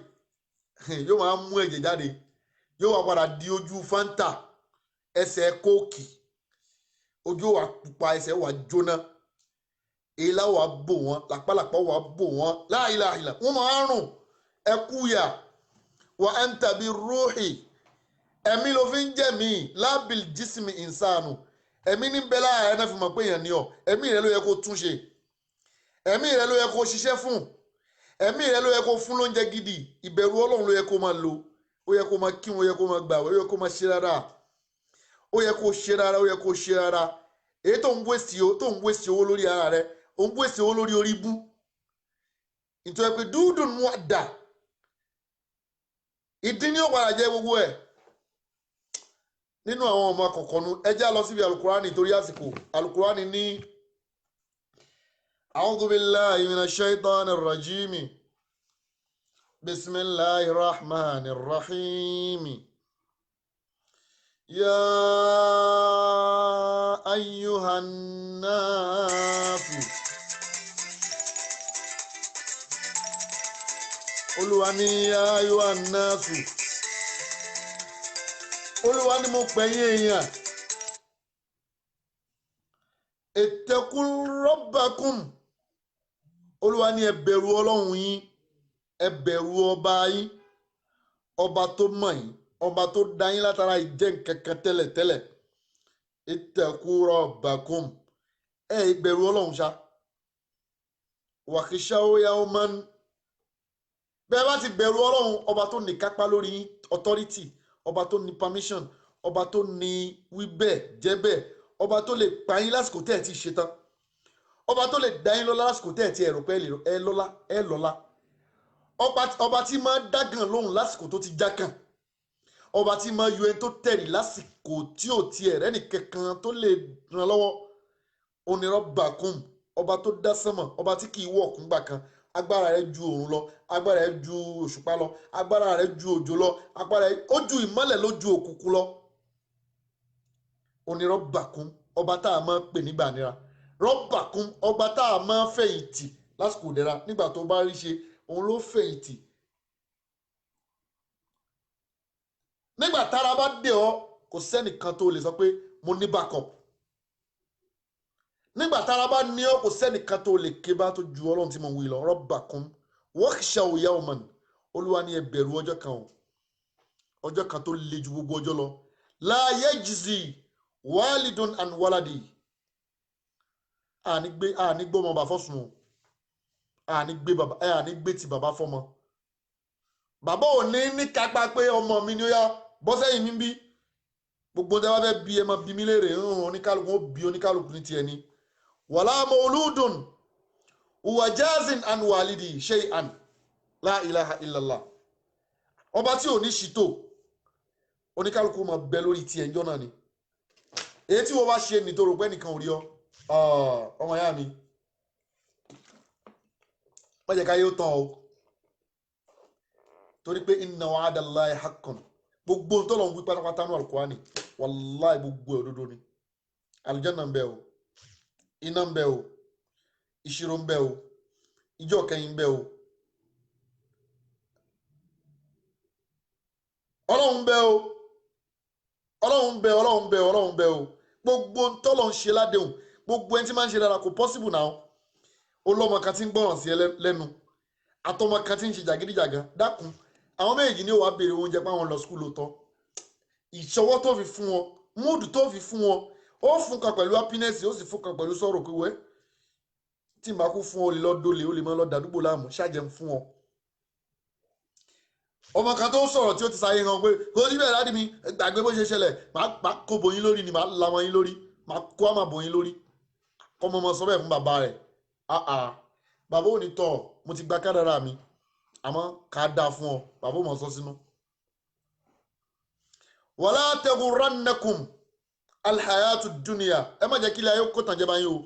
yóò máa mú ẹ̀jẹ̀ jáde yóò wá padà di ojú fanta ẹsẹ̀ kóòkì ojú wa pupa ẹsẹ̀ wa jóná èélá wa bò wọ́n làpálàpá wa bò wọ́n láìláìlà wọ́n máa rùn ẹkúyà wa anta bi ruhi ẹ̀mí ló fi ń jẹ́ mi lábìl jísìmì ìsànù ẹ̀mí ní bẹ́ẹ̀ láàárẹ̀ náà fi mọ̀ pé èèyàn ní ọ ẹ̀mí rẹ ló yẹ kó túnṣe ẹ̀mí rẹ ló yẹ kó ṣiṣẹ́ fún ẹ̀mí rẹ ló yẹ kó fún lóúnjẹ gidi ìbẹ̀rù ọlọ́run ló yẹ kó máa lò ó yẹ kó máa kí wọn ó yẹ kó máa gbà ó yẹ kó máa ṣe rárá ó yẹ kó ṣe rárá ó yẹ kó ṣe rárá èyí tó ń wéṣì owó lórí ara rẹ ó ń wéṣì owó lórí orí bú nítorí pé dúdùn mú àdá ìdí ni ó padà jẹ gbogbo ẹ̀ nínú àwọn ọmọ kọ̀ọ̀kọ̀nu ẹjẹ́ lọ síbi alukurani torí àsìkò alukurani ní a'udhu billahi minash shaitanir rajim bismillahir rahmanir rahim ya ayyuhan nasu Olúwa ní ya ayyuhan nasu Olúwa ni mo pè yín èèyàn ittaqu rabbakum Olúwa ní ẹ bẹ̀rù Ọlọ́run yín ẹ bẹ̀rù ọba yín ọba tó mọ̀ yín ọba tó dá yín látara ìjẹ́ nǹkankan tẹ́lẹ̀tẹ́lẹ̀ ittaqu rabbakum ẹ bẹ̀rù Ọlọ́run ṣá wakhshaw yawman bẹ́ẹ̀ bá ti bẹ̀rù Ọlọ́run ọba tó ní kápá lórí yín authority ọba tó ní permission ọba tó ní wíbẹ̀ jẹ́bẹ̀ ọba tó lè pa yín lásìkò tẹ́ ẹ̀ ti ṣe tán ọba tó lè dá yín lọ́lá lásìkò tẹ́ ẹ̀ ti ẹ̀rọ pé ẹ lọ́lá ọba tí máa dágàn lóhùn lásìkò tó ti jákàn ọba tí máa yọ ẹni tó tẹ̀rì lásìkò tí ò ti ẹ̀rẹ́ nìkankan tó lè ràn lọ́wọ́ onírọ́bàkùn ọba tó dá sánmọ̀ ọba tí kì í wọ̀ ọ̀kún gbà kan agbára rẹ̀ ju òrùn lọ agbára rẹ̀ ju òṣùpá lọ agbára rẹ̀ ju òjò lọ agbára rẹ̀ ó ju ìmọ́lẹ̀ ló ju òkùnkùn lọ onírọ́bàkún ọba tá a máa pè nígbà nira rọ́bàkún ọba tá a máa fẹ̀yìntì lásìkò ìdẹ̀ra nígbà tó bá rí ṣe òun ló fẹ̀yìntì nígbà tára bá dé ọ kò sẹ́nìkan tó lè sọ pé mo ní backup nígbà tára bá ní ọ kò sẹ́nìkan tó lè ké bá tó ju ọlọ́run tí mo wí lọ rabbakum wakhshaw yawman Olúwa ní ẹ bẹ̀rù ọjọ́ kan o ọjọ́ kan tó le ju gbogbo ọjọ́ lọ la yajzi walidun an waladi àní gbé ọmọ bàbá fọ́sùn o àní gbé ti bàbá fọ́mọ bàbá ò ní kápá pé ọmọ mi ni ó yá bọ́ sẹ́yìn mi bí gbogbo tẹ́ wá fẹ́ bí ẹ máa bí mi léèrè oníkálukú ó bí oníkálukú ní tiẹ̀ ni wala mauludun huwa jazin an walidi shay'an la ilaha illallah ọba tí ò ní ṣìtò oníkálukú máa bẹ lórí tiẹ̀ ńjọ́ náà ni èyí tí wọ́n bá ṣe nítorí pé nìkan ò rí ọ ọmọ ìyá mi má jẹ́ ká yóò tán o torí pé inna wa'dallahi haqqun gbogbo tó lọ ń wí pátápátá ní Al-Qur'ani wallahi gbogbo òdodo ni aljanna ń bẹ o iná ń bẹ o ìṣirò ń bẹ o ìjọ kẹyìn ń bẹ o Ọlọ́run bẹ o Ọlọ́run bẹ o gbogbo tọ́lọ̀ ń ṣe ládéhùn gbogbo ẹni tí máa ń ṣe dára kò possible now olọ́mọ kan tí ń gbọ́ràn sí ẹ lẹ́nu àtọmọ kan tí ń ṣe jàgídíjàgan dákun àwọn méjì ni ó wàá béèrè oúnjẹ pé àwọn lọ skul lóòótọ́ ìṣọwọ́ tó fi fún wọn múùdù tó fi fún wọn ó fún kan pẹ̀lú happiness ó sì fún kan pẹ̀lú sọ̀rọ̀ pé wẹ́ tí màá kú fún ọ lè lọ dólè ó lè máa lọ dàdúgbò láàmú ṣáàjẹm fún ọ. ọmọ kan tó sọ̀rọ̀ tí ó ti sáyé hàn pé kò ní bẹ́ẹ̀ láti mi gbàgbé bó ṣe ṣẹlẹ̀ máa kó bòyín lórí ni máa lamọ yín lórí máa kó àmà bòyín lórí kọ́mọ ọmọ sọ bẹ́ẹ̀ fún bàbá rẹ̀ bàbá ò ní tọ̀ mo ti gba kádàrá mi àmọ́ ká dáa fún ọ bàbá ò mọ̀ sọ sínú. wala taghurrannakum alhayatu dunya ẹ má jẹ́ kí ilé ayé kó tàn jẹ́ báyìí o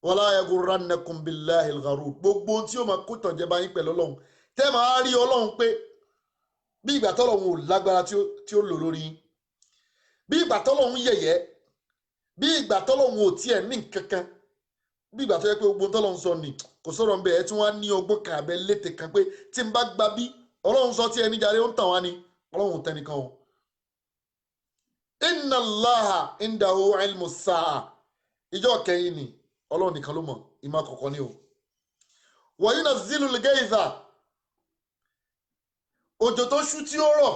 wala yaghurrannakum billahi algharur gbogbo tí ó máa kó tàn jẹ́ báyìí pẹ̀lú ọlọ́run tẹ́ máa rí ọlọ́run pé bí ìgbà tọ́lọ́run ò lágbára tí ó lò lórí yín bí ìgbà tọ́lọ́run yẹ̀yẹ́ bí ìgbà tọ́lọ́run ò tiẹ̀ ní kankan bí ìgbà tó yẹ pé gbogbo tọ́lọ́run sọ ni kò sọ̀rọ̀ ń bẹ̀ ẹ́ tí wọ́n á ní ọgbọ́n kan abẹ́ létè kan pé tí n bá gba bí ọlọ́run sọ tí ẹni jáde ó ń tàn wá ni ọlọ́run ò tẹnìkan o. inna Allaha indahu ilmu sa'a ìjọ kẹyìn ni ọlọ́run nìkan ló mọ̀ ìmọ̀ àkọ́kọ́ ni o. wa yunazzilul ghaytha òjò tó ṣú tí ó rọ̀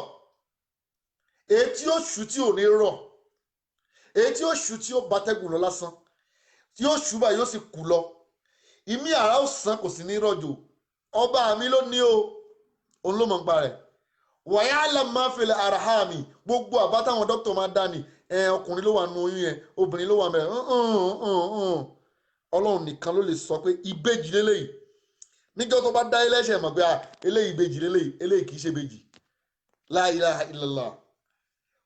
èyí tí ó ṣú tí ò ní rọ̀ èyí tí ó ṣú tí ó bátẹ́gùn lọ lásán tí ó ṣú báyìí ó sì kú lọ ìmí àrá ó sàn kò sí ní rọ̀jò ọba mi ló ní o òun ló mọ̀ ń pa rẹ̀ wa ya'lam ma fil arhami gbogbo àbá táwọn dókítà máa dá ni ọkùnrin ló wà nù oyún yẹn obìnrin ló wà mẹ́rin ọlọ́run nìkan ló lè sọ pé ìbejì lélẹ́yìí níjọ́ tó bá dá ẹlẹ́ṣẹ̀ mọ̀ pé eléyìí ìbejì lélẹ́yìí eléyìí kìí ṣe ìbejì la ilaha illallah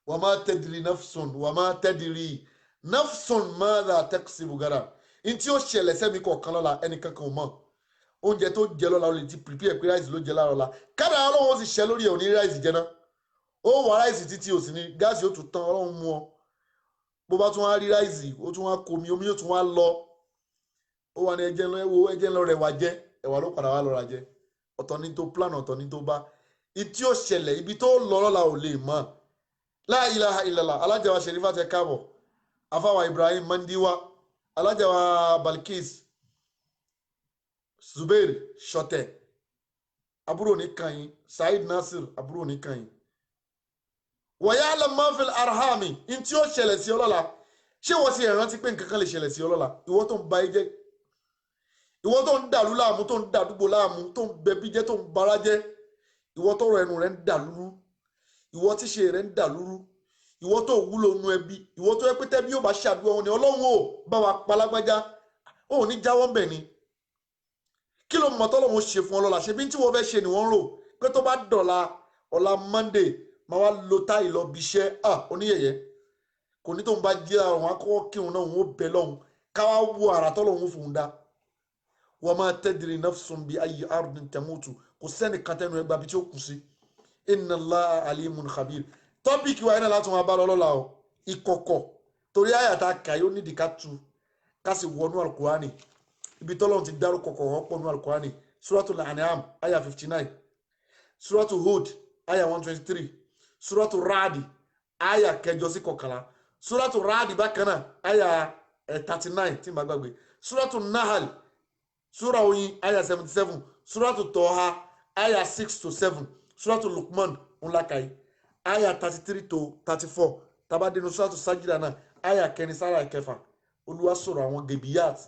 wa ma tadri nafsun madha taksibu gada ntí ó ṣẹlẹ̀ sẹ́mi kọ̀ọ̀kan lọ́la ẹnìkankan ò mọ̀ oúnjẹ tó jẹ lọ́la ó lè ti prepare pé ráìsì ló jẹ lára ọ̀la kára ọlọ́run ó sì ṣẹ lórí ẹ̀ ò ní ráìsì jẹ náà ó wà ráìsì títí ò sì ní gáàsì ó tún tán ọlọ́run mú ọ bó bá tún wá rí ráìsì ó tún wá komi omi ó tún wá lọ ó wà ní ẹjẹ lọ rẹ̀ wá jẹ ẹ̀wà ló padà wá lọ́ra jẹ ọ̀tọ̀ ní tó plan ọ̀tọ̀ ní tó bá ìtí ó ṣẹlẹ̀ ibi tó lọ lọ́la ò lè mọ̀ la ilaha illallah alájà wa Sherifa tẹ káàbọ̀ afáwa Ibrahim Mandiwa alájà wa Balkis Zubair Shọtẹ àbúrò ní kàyín Said Nasir àbúrò ní kàyín wa ya'lam ma fil arhami ìtí ó ṣẹlẹ̀ sí ọlọ́la ṣé wọ́n sì rántí pé nǹkan kan lè ṣẹlẹ̀ sí ọlọ́la ìwọ tó ń ba ẹ jẹ́ ìwọ tó ń dàlú láàmú tó ń dàdúgbò láàmú tó ń bẹbí jẹ́ tó ń bara jẹ́ ìwọ tó rọ ẹnu rẹ̀ ń dàlúrú ìwọ tíṣe rẹ̀ ń dàlúrú ìwọ tó wúlò nu ẹbí ìwọ tó yẹ pé tẹ́bí yóò bá ṣàdúrà wọn ni ọlọ́run ò bá wa palágbájá ó ní jáwọ́ bẹ̀ ni kí ló mọ̀ tọ́lọ́run ó ṣe fún ọlọ́la ṣe bí tí wọ́n fẹ́ ṣe ni wọ́n ń rò pé tó bá dọ̀la ọ̀la Monday máa wá lo táì lọ bí iṣẹ́ oníyẹ̀yẹ́ kò ní tóun bá jí àwọn akọ́kọ́ kírun náà òun ó bẹ lọ́hùn káwá wo àrà tọ́lọ́run fún un dá wa ma tadri nafsun bi ayyi ardin tamutu kò sẹ́ni kan tẹ́nu ẹgbàá bí tí ó kù sí inna Allaha alimun khabir tọ́pìkì wa iná láti wọn bá lọ́lọ́la o ìkọ̀kọ̀ torí àyàtà kàyó nídìí ká tu ká sì wọnú alukurani ibi tọ́lọ́run ti dárúkọ kọ̀ọ̀kan pọ̀ nú alukurani suratul An'am aya 59 suratul Hud aya 123 suratul Ra'd aya kẹjọ sí kọkànlá suratul Ra'd bákan náà aya 39 tí màá gbàgbé suratul Nahl sura oyin aya 77 suratul Toha aya 6 to 7 suratul Luqman ńlákàyí aya 33 to 34 tabadinu suratul Sajda náà aya kẹrin sára kẹfà Olúwa sọ̀rọ̀ àwọn gebiyat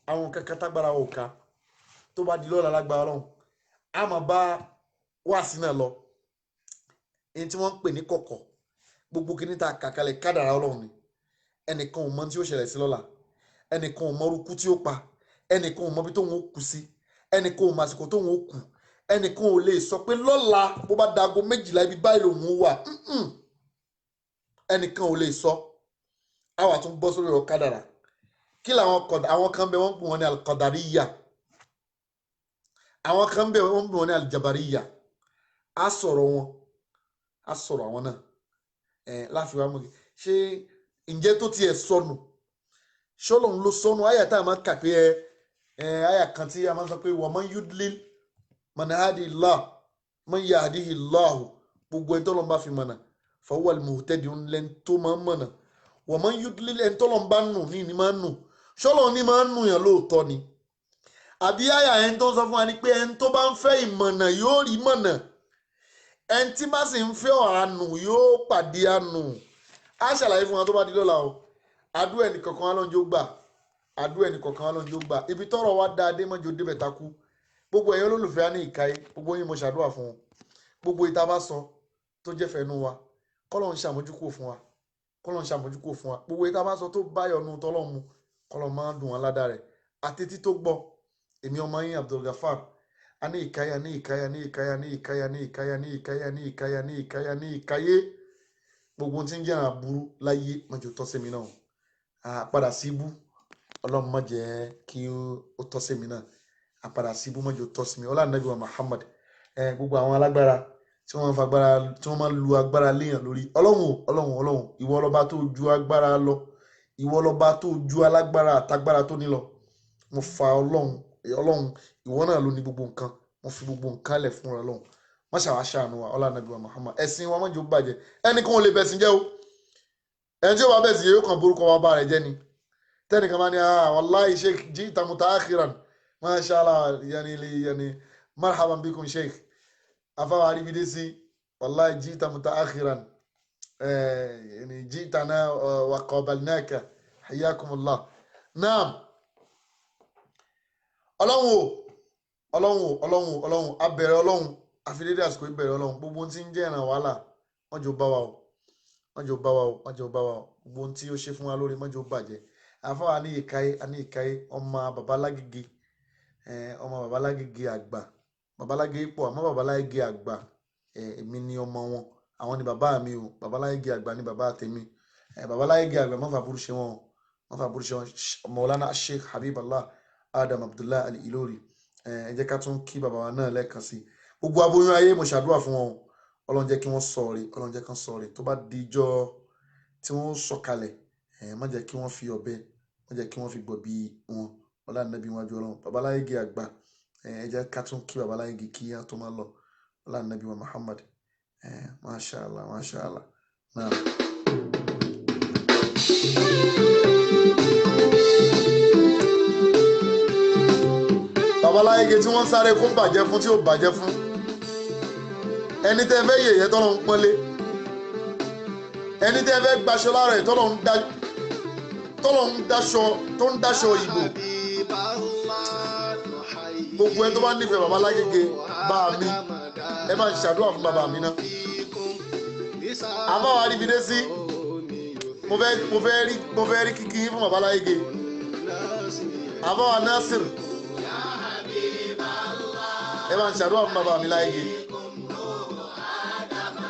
àwọn kankan tágbára òka tó bá di lọ́la lágbára Ọlọ́run a máa bá wáàsí náà lọ èyí tí wọ́n ń pè ní kọ̀kọ̀ gbogbo kìíní ta kàkálẹ̀ kádàrá Ọlọ́run ni ẹnìkan ò mọ tí ó ṣẹlẹ̀ sí lọ́la ẹnìkan ò mọ orúkú tí ó pa ẹnìkan ò mọ bí tóun ó kù sí ẹnìkan ò mọ àsìkò tóun ó kù ẹnìkan ò lè sọ pé lọ́la bó bá dago 12 ibi báyìí lòun ó wà ẹnìkan ò lè sọ àwa tún bọ́ sórí ọ̀rọ̀ kádàrá kí làwọn àwọn kan bẹ wọ́n pè wọ́n ní alqadariya àwọn kan bẹ wọ́n pè wọ́n ní aljabariya á sọ̀rọ̀ àwọn náà láfi wá mú kí ṣé ǹjẹ́ tó tiẹ̀ sọnù ṣọlọ́run ló sọnù àyà tá a máa kà pé àyà kan tí a máa sọ pé wa man yudlil man hadi Allah man yahdihi Allah gbogbo ẹni tọ́lọ́run bá fi mọ̀nà fahuwa al-muhtadi lẹ́ni tó máa ń mọ̀nà wa man yudlil ẹni tọ́lọ́run bá nù ní máa ń nù ṣọ́lọ́run ní máa ń nù yàn lóòótọ́ ni àbí àyà ẹni tó ń sọ fún wa ni pé ẹni tó bá ń fẹ́ ìmọ̀nà yóò rí mọ̀nà ẹni tí bá sì ń fẹ́ àánú yóò pàdé àánú á ṣàlàyé fún wa tó bá di lọ́la o àdúrà ẹnì kọ̀ọ̀kan wa lọ́njọ́ gbà àdúrà ẹnì kọ̀ọ̀kan wa lọ́njọ́ gbà ibi tọ́rọ̀ wa dáa dé mọ́jọ́ débẹ̀ takú gbogbo ẹ̀yọ́ olólùfẹ́ á ní ìkáyé gbogbo yín mo ṣàdúrà fún wọn gbogbo ìta bá sọ tó jẹ́ fẹ́nu wa kọ́lọ́run ṣàmójúkò fún wa kọ́lọ́run ṣàmójúkò fún wa gbogbo ìta bá sọ tó báyọ̀nù tọ́lọ́run mu kọ́lọ́run máa dùn wọn ládàá rẹ̀ àtẹ́tí tó gbọ́ èmi ọmọ yín Abdulgafar a ní ìkáyà ní ìkáyà ní ìkáyà ní ìkáyà ní ìkáyà ní ìkáyà ní ìkáyà ní ìkáyà ní ìkáyé gbogbo tí ń jẹ́ àbúrú láyé mọ́jọ tọ́ sí mi náà padà sí ibú ọlọ́run má jẹ́ kí ó tọ́ sí mi náà àpadà sí ibú mọ́jọ tọ́ sí mi ọlá nàbí wa Muhammad gbogbo àwọn alágbára tí wọ́n máa lu agbára léèyàn lórí ọlọ́run ìwọ lọ́ba tó ju agbára lọ ìwọ lọ́ba tó ju alágbára àtagbára tó ní lọ mo fa ọlọ́run ìwọ náà ló ní gbogbo nǹkan mo fi gbogbo nǹkan lẹ̀ fún ọlọ́run má ṣàwá ṣàánú wa ọlá nàbí wa Muhammad ẹ̀sìn wa mọ́jọ bàjẹ́ ẹnìkan ò lè bẹ̀sìn jẹ́ o ẹni tí ó bá bẹ̀sìn jẹ́ yóò kàn borúkọ wa bá rẹ̀ jẹ́ ni tẹ́nìkan máa ní wallahi sheikh jita mutaakhiran masha Allah yani marhaban bikum sheikh afawa aribidesi wallahi jita mutaakhiran yani jitana wa qabalnaka hayyakumullah naam ọlọ́run abẹ̀rẹ̀ ọlọ́run àfidédé àsìkò ìbẹ̀rẹ̀ ọlọ́run gbogbo tí ń jẹ́ ìràn wàhálà wọ́n jò bá wa o gbogbo tí ó ṣe fún wa lórí mọ́jọ́ bàjẹ́ àfáà ní ìkáyé ọmọ babalágége àgbà babalágé pọ̀ àmọ́ babalágé àgbà èmi ni ọmọ wọn àwọn ni bàbá mi o babalágé àgbà ni bàbá tèmi babalágé àgbà má fà burú ṣe wọn Maulana Sheikh Habiballah Adam Abdullah Al-Ilori ẹ jẹ́ ká tún kí bàbá wa náà lẹ́ẹ̀kan sí gbogbo aboyún ayé mo ṣàdúrà fún wọn ọlọ́run jẹ́ kí wọ́n sọ̀rọ̀ ọlọ́run jẹ́ kí wọ́n sọ̀rọ̀ tó bá dijọ́ tí wọ́n sọ̀kalẹ̀ má jẹ́ kí wọ́n fi ọ̀bẹ má jẹ́ kí wọ́n fi gbọ̀bí wọn ọlá nàbí wájú ọlọ́run babaláyégi àgbà ẹ jẹ́ ká tún kí babaláyégi kí á tó máa lọ ọlá nàbí wa Muhammad masha Allah náà. babaláyégi tí wọ́n sáré kó bàjẹ́ fún tí ó bàjẹ́ fún ẹni tẹ́ fẹ́ yẹ̀yẹ́ tọ́lọ́ ń pọ́nlé ẹni tẹ́ fẹ́ gbaṣọ lára ẹ̀ tọ́lọ́ ń dáṣọ ìbò gbogbo ẹni tó bá nífẹ̀ẹ́ bàbá Lágége bá mi ẹ máa ń ṣàdúrà fún bàbá mi náà àbáwá rí bidé sí mo fẹ́ rí kíkí fún bàbá Lágége àbáwá Nasir ẹ máa ń ṣàdúrà fún bàbá mi Lágége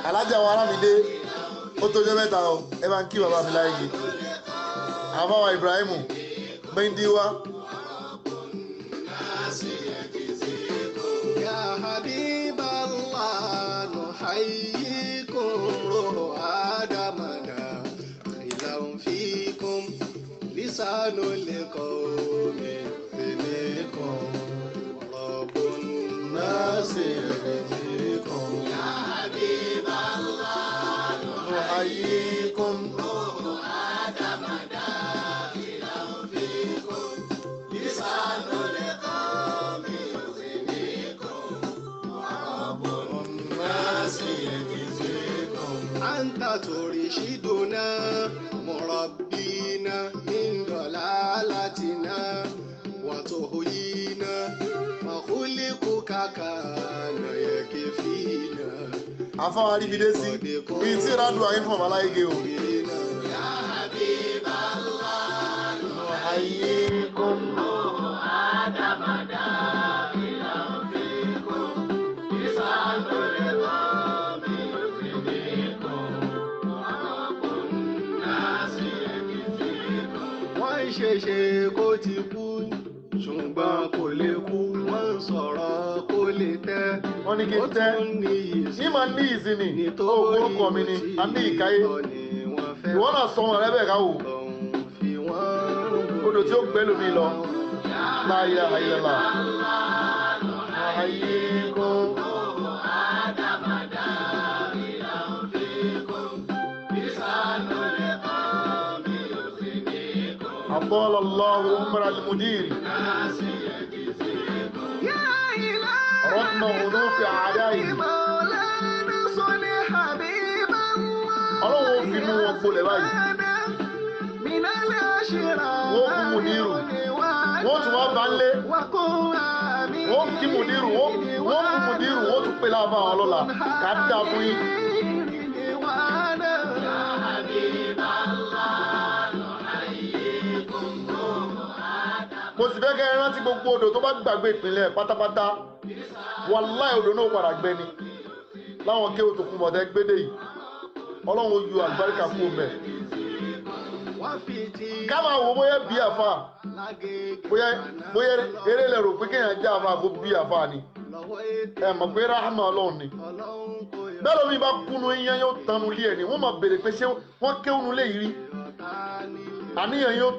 alájà wa Arámidé ó tó jẹ́ mẹ́ta o ẹ máa ń kí bàbá mi Lágége àbáwá Ibrahimu Mendiwa ya Habiballah nuhayyikum ruhu adamana khilaw fikum lisanul liqawmi finikum rabbun nasir fikum ya Habiballah nuhayyikum ruhu adamana khilaw fikum lisanul liqawmi أنت ترشدنا مربينا من ضلالتنا وتهينا وخلقك كان يكفينا. àfáà rí bidé sí bí tí ìrádùn ayé fún bàbá Lágége o. يا حبيب الله nuhayyikum آدم داخلا فيكم لسان الغام يفديكم ورب الناس يكفيكم. wọ́n ṣẹ̀ṣẹ̀ kó ti kú ṣùgbọ́n kò lè kú wọ́n sọ̀rọ̀ kó lè tẹ́ wọ́n ní kí n tẹ́ ní màá ní ìsinmi orúkọ mi ni a ní ìkáyé ìwọ náà sọ wọn rẹ bẹ́ẹ̀ ká wò odò tí ó gbé lómi lọ láyé ayélujára ayé kó. قال الله عمر المدير رغم أنوف أعدائه ọlọ́run fi mú wọn gbolẹ̀ báyìí wọ́n kú mùdírù wọ́n tún wá bá ń lé wọ́n kí mùdírù wọ́n kú mùdírù wọ́n tún pè láàbà àwọn ọlọ́la ká dá fún yín. mo sì fẹ́ kẹ́ ẹ rántí gbogbo odò tó bá gbàgbé ìpínlẹ̀ pátápátá wàláì odò náà padà gbẹ ni láwọn kéwòn tó kún mọ̀tẹ́ gbédè yìí ọlọ́run ojú àlùbáríkà kú mẹ́. ká máa wò bóyá bí àfa bóyá eré lẹ́rù pé kéèyàn jẹ́ àfa kó bí àfa ni ẹ mọ̀ pé ráhàmà ọlọ́run ni bẹ́ẹ̀ lómi bá kúnú iyán yóò tanu lé ẹ̀ ni wọ́n máa béèrè pé ṣé wọ́n kéwòn lé yìí rí àníyàn yóò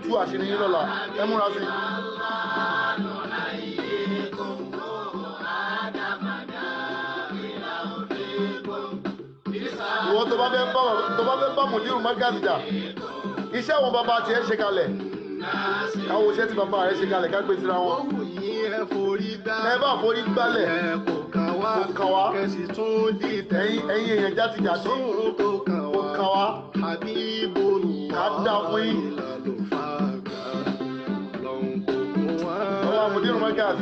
tu àṣírí yín lọ́la ẹ múra sí i. ìwọ tó bá fẹ́ bá mùdírù Markaz jà iṣẹ́ àwọn bàbá tiẹ̀ ṣe kalẹ̀ káwọn iṣẹ́ tí bàbá rẹ̀ ṣe kalẹ̀ ká gbé síra wọn. ẹ bá forí gbálẹ̀ kò kàn wá ẹ̀yin èèyàn játijàti kò kàn wá ká dá fún yín. ọlọ́run mùdírù Markaz.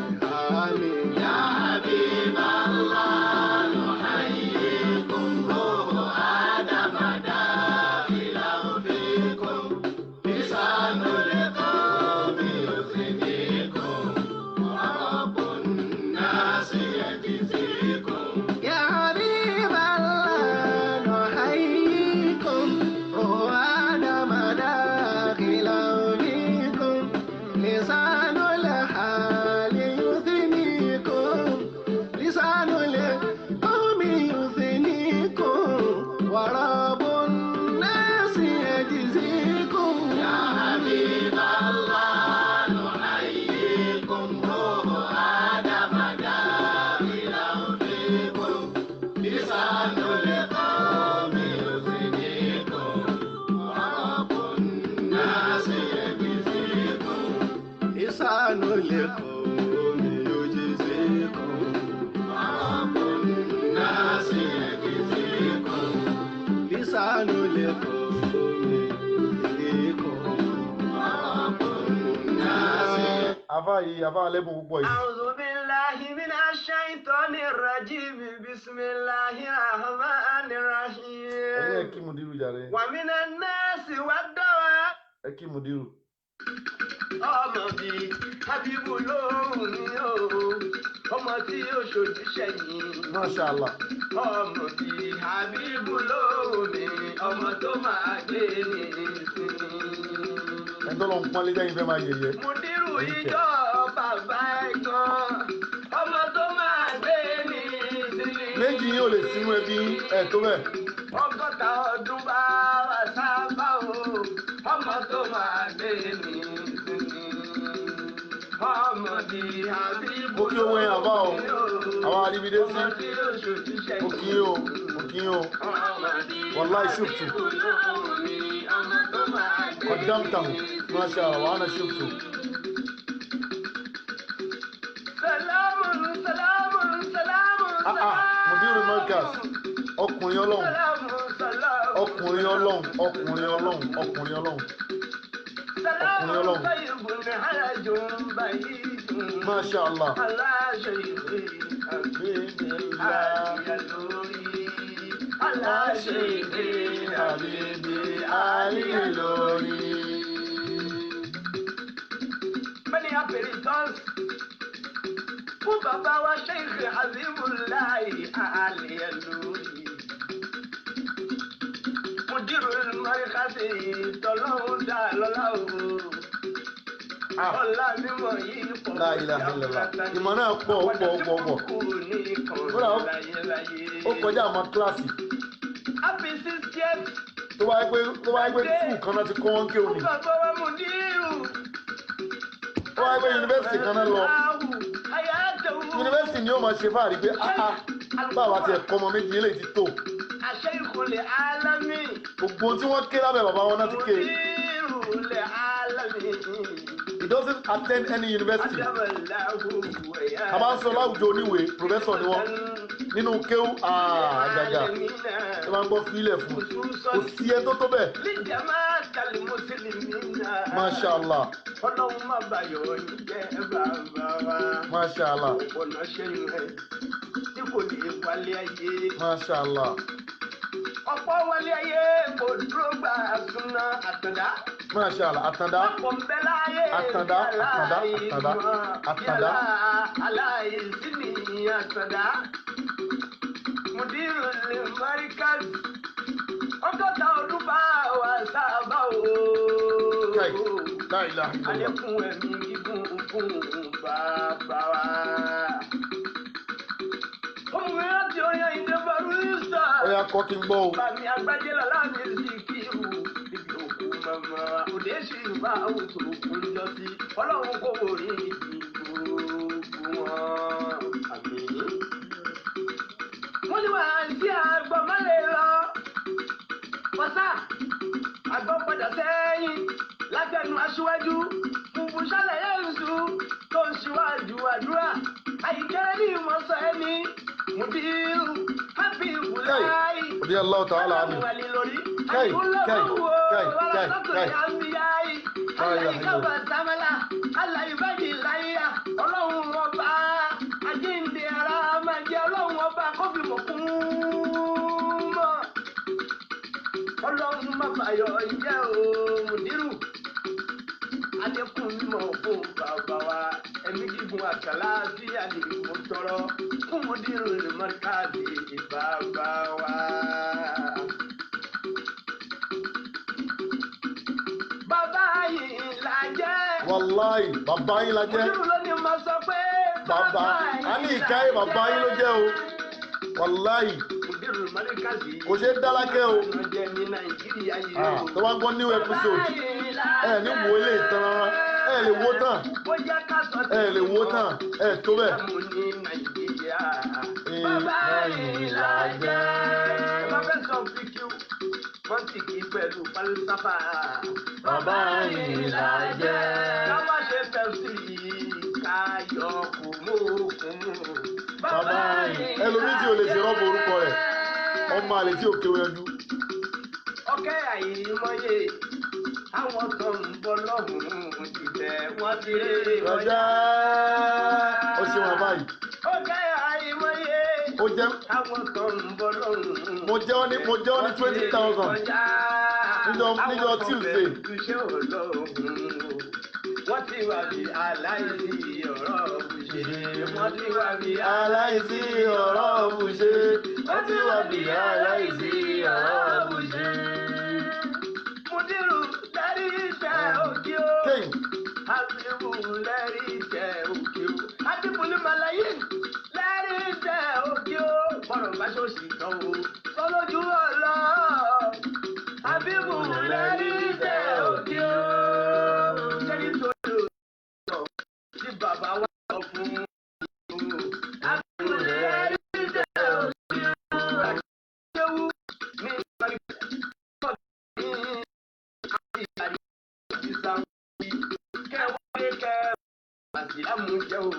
àfáà lẹ́bùn púpọ̀ yìí. A'udhu billahi minash shaitonir rajim. Bismillahir rahmanir rahim. ẹ kí mùdírù jàre. Wa minan nasi wad-dawa. ẹ kí mùdírù. ọmọ bíi Habibu lóhùn ní o ọmọ tí ó ṣojú sẹ́yìn. Masha Allah. ọmọ bíi Habibu lóhùn ní ọmọ tó máa gbé ní ìsìn. ẹ tọ́lọ̀ ń pọ́nlé jẹ́ ìfẹ́ máa yẹ̀yẹ́. Mùdírù ìjọ bàbá ẹ̀gbọ́n ọmọ tó máa gbé ní ìsìn. méjì yín ò lè sínú ẹbí ẹ̀ tó bẹ̀. 100 ọdún bá wà sábà o ọmọ tó máa gbé ní ìsìn. ọmọ bíi Habibu mo kí owó yẹn àbá o àwọn àríbidé sí ọmọ tí ó ṣojú sẹ́yìn. mo kí yín o mo kí yín o wàláì ṣùtù قدمته ما شاء الله وانا شفته. سلام سلام سلام مدير المركز ọkùnrin Ọlọ́run ọkùnrin Ọlọ́run ọkùnrin Ọlọ́run ọkùnrin Ọlọ́run ọkùnrin Ọlọ́run. Masha Allah. Many apparitions fún bàbá wa Sheikh Habibullahi Al-Aluri. Mudirul Markaz tọ́lọ́hún dá lọ́lá o. Ọlá mímọ́ yìí pọ̀. La ilaha illallah. Ìmọ̀ náà pọ̀ ó pọ̀ ó pọ̀ ó pọ̀. Ó kọjá àwọn kíláàsì. Happy 60th. Tó wáyé pé skul kan náà ti kọ́ wọn kí o ní. Bàbá wa Mudiru. Tó wáyé pé yunifásitì kan náà lọ. Yunifásitì ni ó máa ṣe fáàrí pé báwa ti ẹ̀kọ́ ọmọ méjì eléyìí ti tó. Àṣẹ ìkọlẹ̀ alámì. Gbogbo tí wọ́n ké lábẹ́ bàbá wọn náà ti ké. Mudirul alámì. doesn't attend any university. A máa ń sọ láwùjọ oníwèé professor ni wọ́n nínú kéwú àgàgà ẹ máa ń gbọ́ fílẹ̀ fún kò sí ẹ tó tó bẹ́ẹ̀. Masha Allah. Ọlọ́run má bàyọ̀ jẹ́ bàbá wa. Masha Allah. Ọ̀nà ṣẹ́yìn rẹ̀ tí kò lè wálé ayé. Masha Allah. Ọ̀pọ̀ wálé ayé kò dúró gbà súná àtàndá. Masha Allah. Àtàndá. Ọ̀pọ̀ ń bẹ láyé. Àtàndá. Aláìsí ni àtàndá. Mudiru lè Markaz. Ọgọ́ta ọdún bá wà sábà o. Alẹ́kùn ẹ̀mí gígùn fún bàbá wa. Ọmọ láti orin àyíndé Barrister. Ó yá kọ́ kí n gbọ́ o. Bàmí àgbájé lọ́la mi sì kí o. Ibi òkú màmá. Òde sì bá òtò òkú lọ sí. Ọlọ́run kò wò rí ìdìbò wọn. Àmín. Mo ní wàá sí àgbọ̀ má lè lọ. Pọ̀sá àgbọ̀ padà sẹ́yìn. Lágbẹ̀nu aṣíwájú, gbogbo ṣálẹ̀ Yẹ́rùsù tó ń ṣíwájú àdúrà. Àyíkẹ́ ní ìmọ̀sán ẹni, Mudiru, Happy Bulai. Òbí Allah ta'ala àmì. Ọlọ́run ọba, àjíǹde ara máa jẹ́ ọlọ́run ọba kófìmọ̀ kún mọ́. Ọlọ́run má fàyọ̀ ìjẹ́ o Mudiru. Adékun mímọ̀ fún bàbá wa. Ẹ̀mí gígùn àkàlà sí àdìgbò tọrọ. Fún Mudiru lè Markaz bàbá wa. Bàbá yìí la jẹ́. Wàláì, bàbá yín la jẹ́. Mudiru ló ní mo sọ pé Bàbá, a ní ìkáyé bàbá yín ló jẹ́ o. Wàláì. Kò ṣe é dálákẹ́ o. Tó bá ń gbọ́ new episode, ní wo ilé ìtàn rárá, lè wo tán, lè wo tán, tó bẹ́ẹ̀. Bàbá yìí là jẹ́. Bàbá sọ fíkú, wọ́n ti kí pẹ̀lú pálísáfà. Bàbá yìí là jẹ́. Ká má ṣe pẹ̀sì káyọ̀ kùmùkùmù. Bàbá ẹlòmíì tí o lè ṣe rọ́bù orúkọ rẹ̀, ọmọ àlè tí ò kéwé yanjú. Ọkẹ́ àyìnmọ́yé, àwọn kan ń bọ́ lọ́hùn-ún ìbẹ̀ wọ́n ti rè Rọjá ó ṣe wọn báyìí. Ọkẹ́ àyìnmọ́yé, Ó jẹ́ àwọn kan ń bọ́ lọ́hùn-ún. mo jẹ́ ọ́ ní 20,000 níjọ́ Tuesday. Wọ́n ti wà bí aláìsí ọ̀rọ̀ òbúṣe. Wọ́n ti wà bí aláìsí ọ̀rọ̀ òbúṣe. Wọ́n ti wà bí aláìsí ọ̀rọ̀ òbúṣe. Mudiru lẹ́rí iṣẹ́ òkè o. Habibu lẹ́rí iṣẹ́ òkè o. Habibu ní Malayi lẹ́rí iṣẹ́ òkè o. Bọ́lọ̀ bá ṣòṣì tán o. Sọlójú ọ̀lọ́. Habibu lẹ́rí iṣẹ́ òkè o. Bàbá wa sọ fún un. Àbúrò ẹ̀rí jẹ́ òsì ọ̀rọ̀ àjẹwò ní ìgbàlódé ní àti ìsàmì kẹwàá kẹwàá àti àmújẹ o.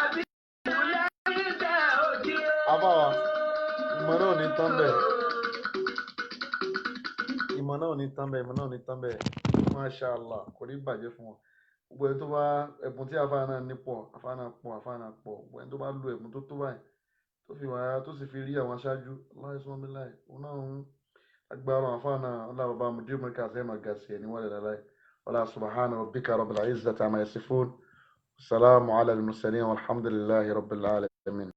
Àbúrò ẹ̀rí jẹ́ òsì ọ̀rọ̀. Àbáwá, ìmọ̀ náà ní tán bẹ́ẹ̀. Ìmọ̀ náà ní tán bẹ́ẹ̀, ìmọ̀ náà ní tán bẹ́ẹ̀. Masha Allah, kò ní bàjẹ́ fún wọn. Gbogbo ẹni tó bá ẹ̀bùn tí àfáà náà ní pọ̀, àfáà náà pọ̀. Gbogbo ẹni tó bá lo ẹ̀bùn tó tó báyìí, tó fi wáyà tó sì fi rí àwọn aṣáájú, aláìsàn mi láì. Òun náà ń agbára àfáà náà, ọlá bàbá Mudiru Markaz ẹ̀ máa ga sí ẹ̀ níwájú láláì. Ọlá subhana rabbika rabbil izzati amma yasifun. Salamu ala al-mursalin walhamdulillahi rabbil alamin.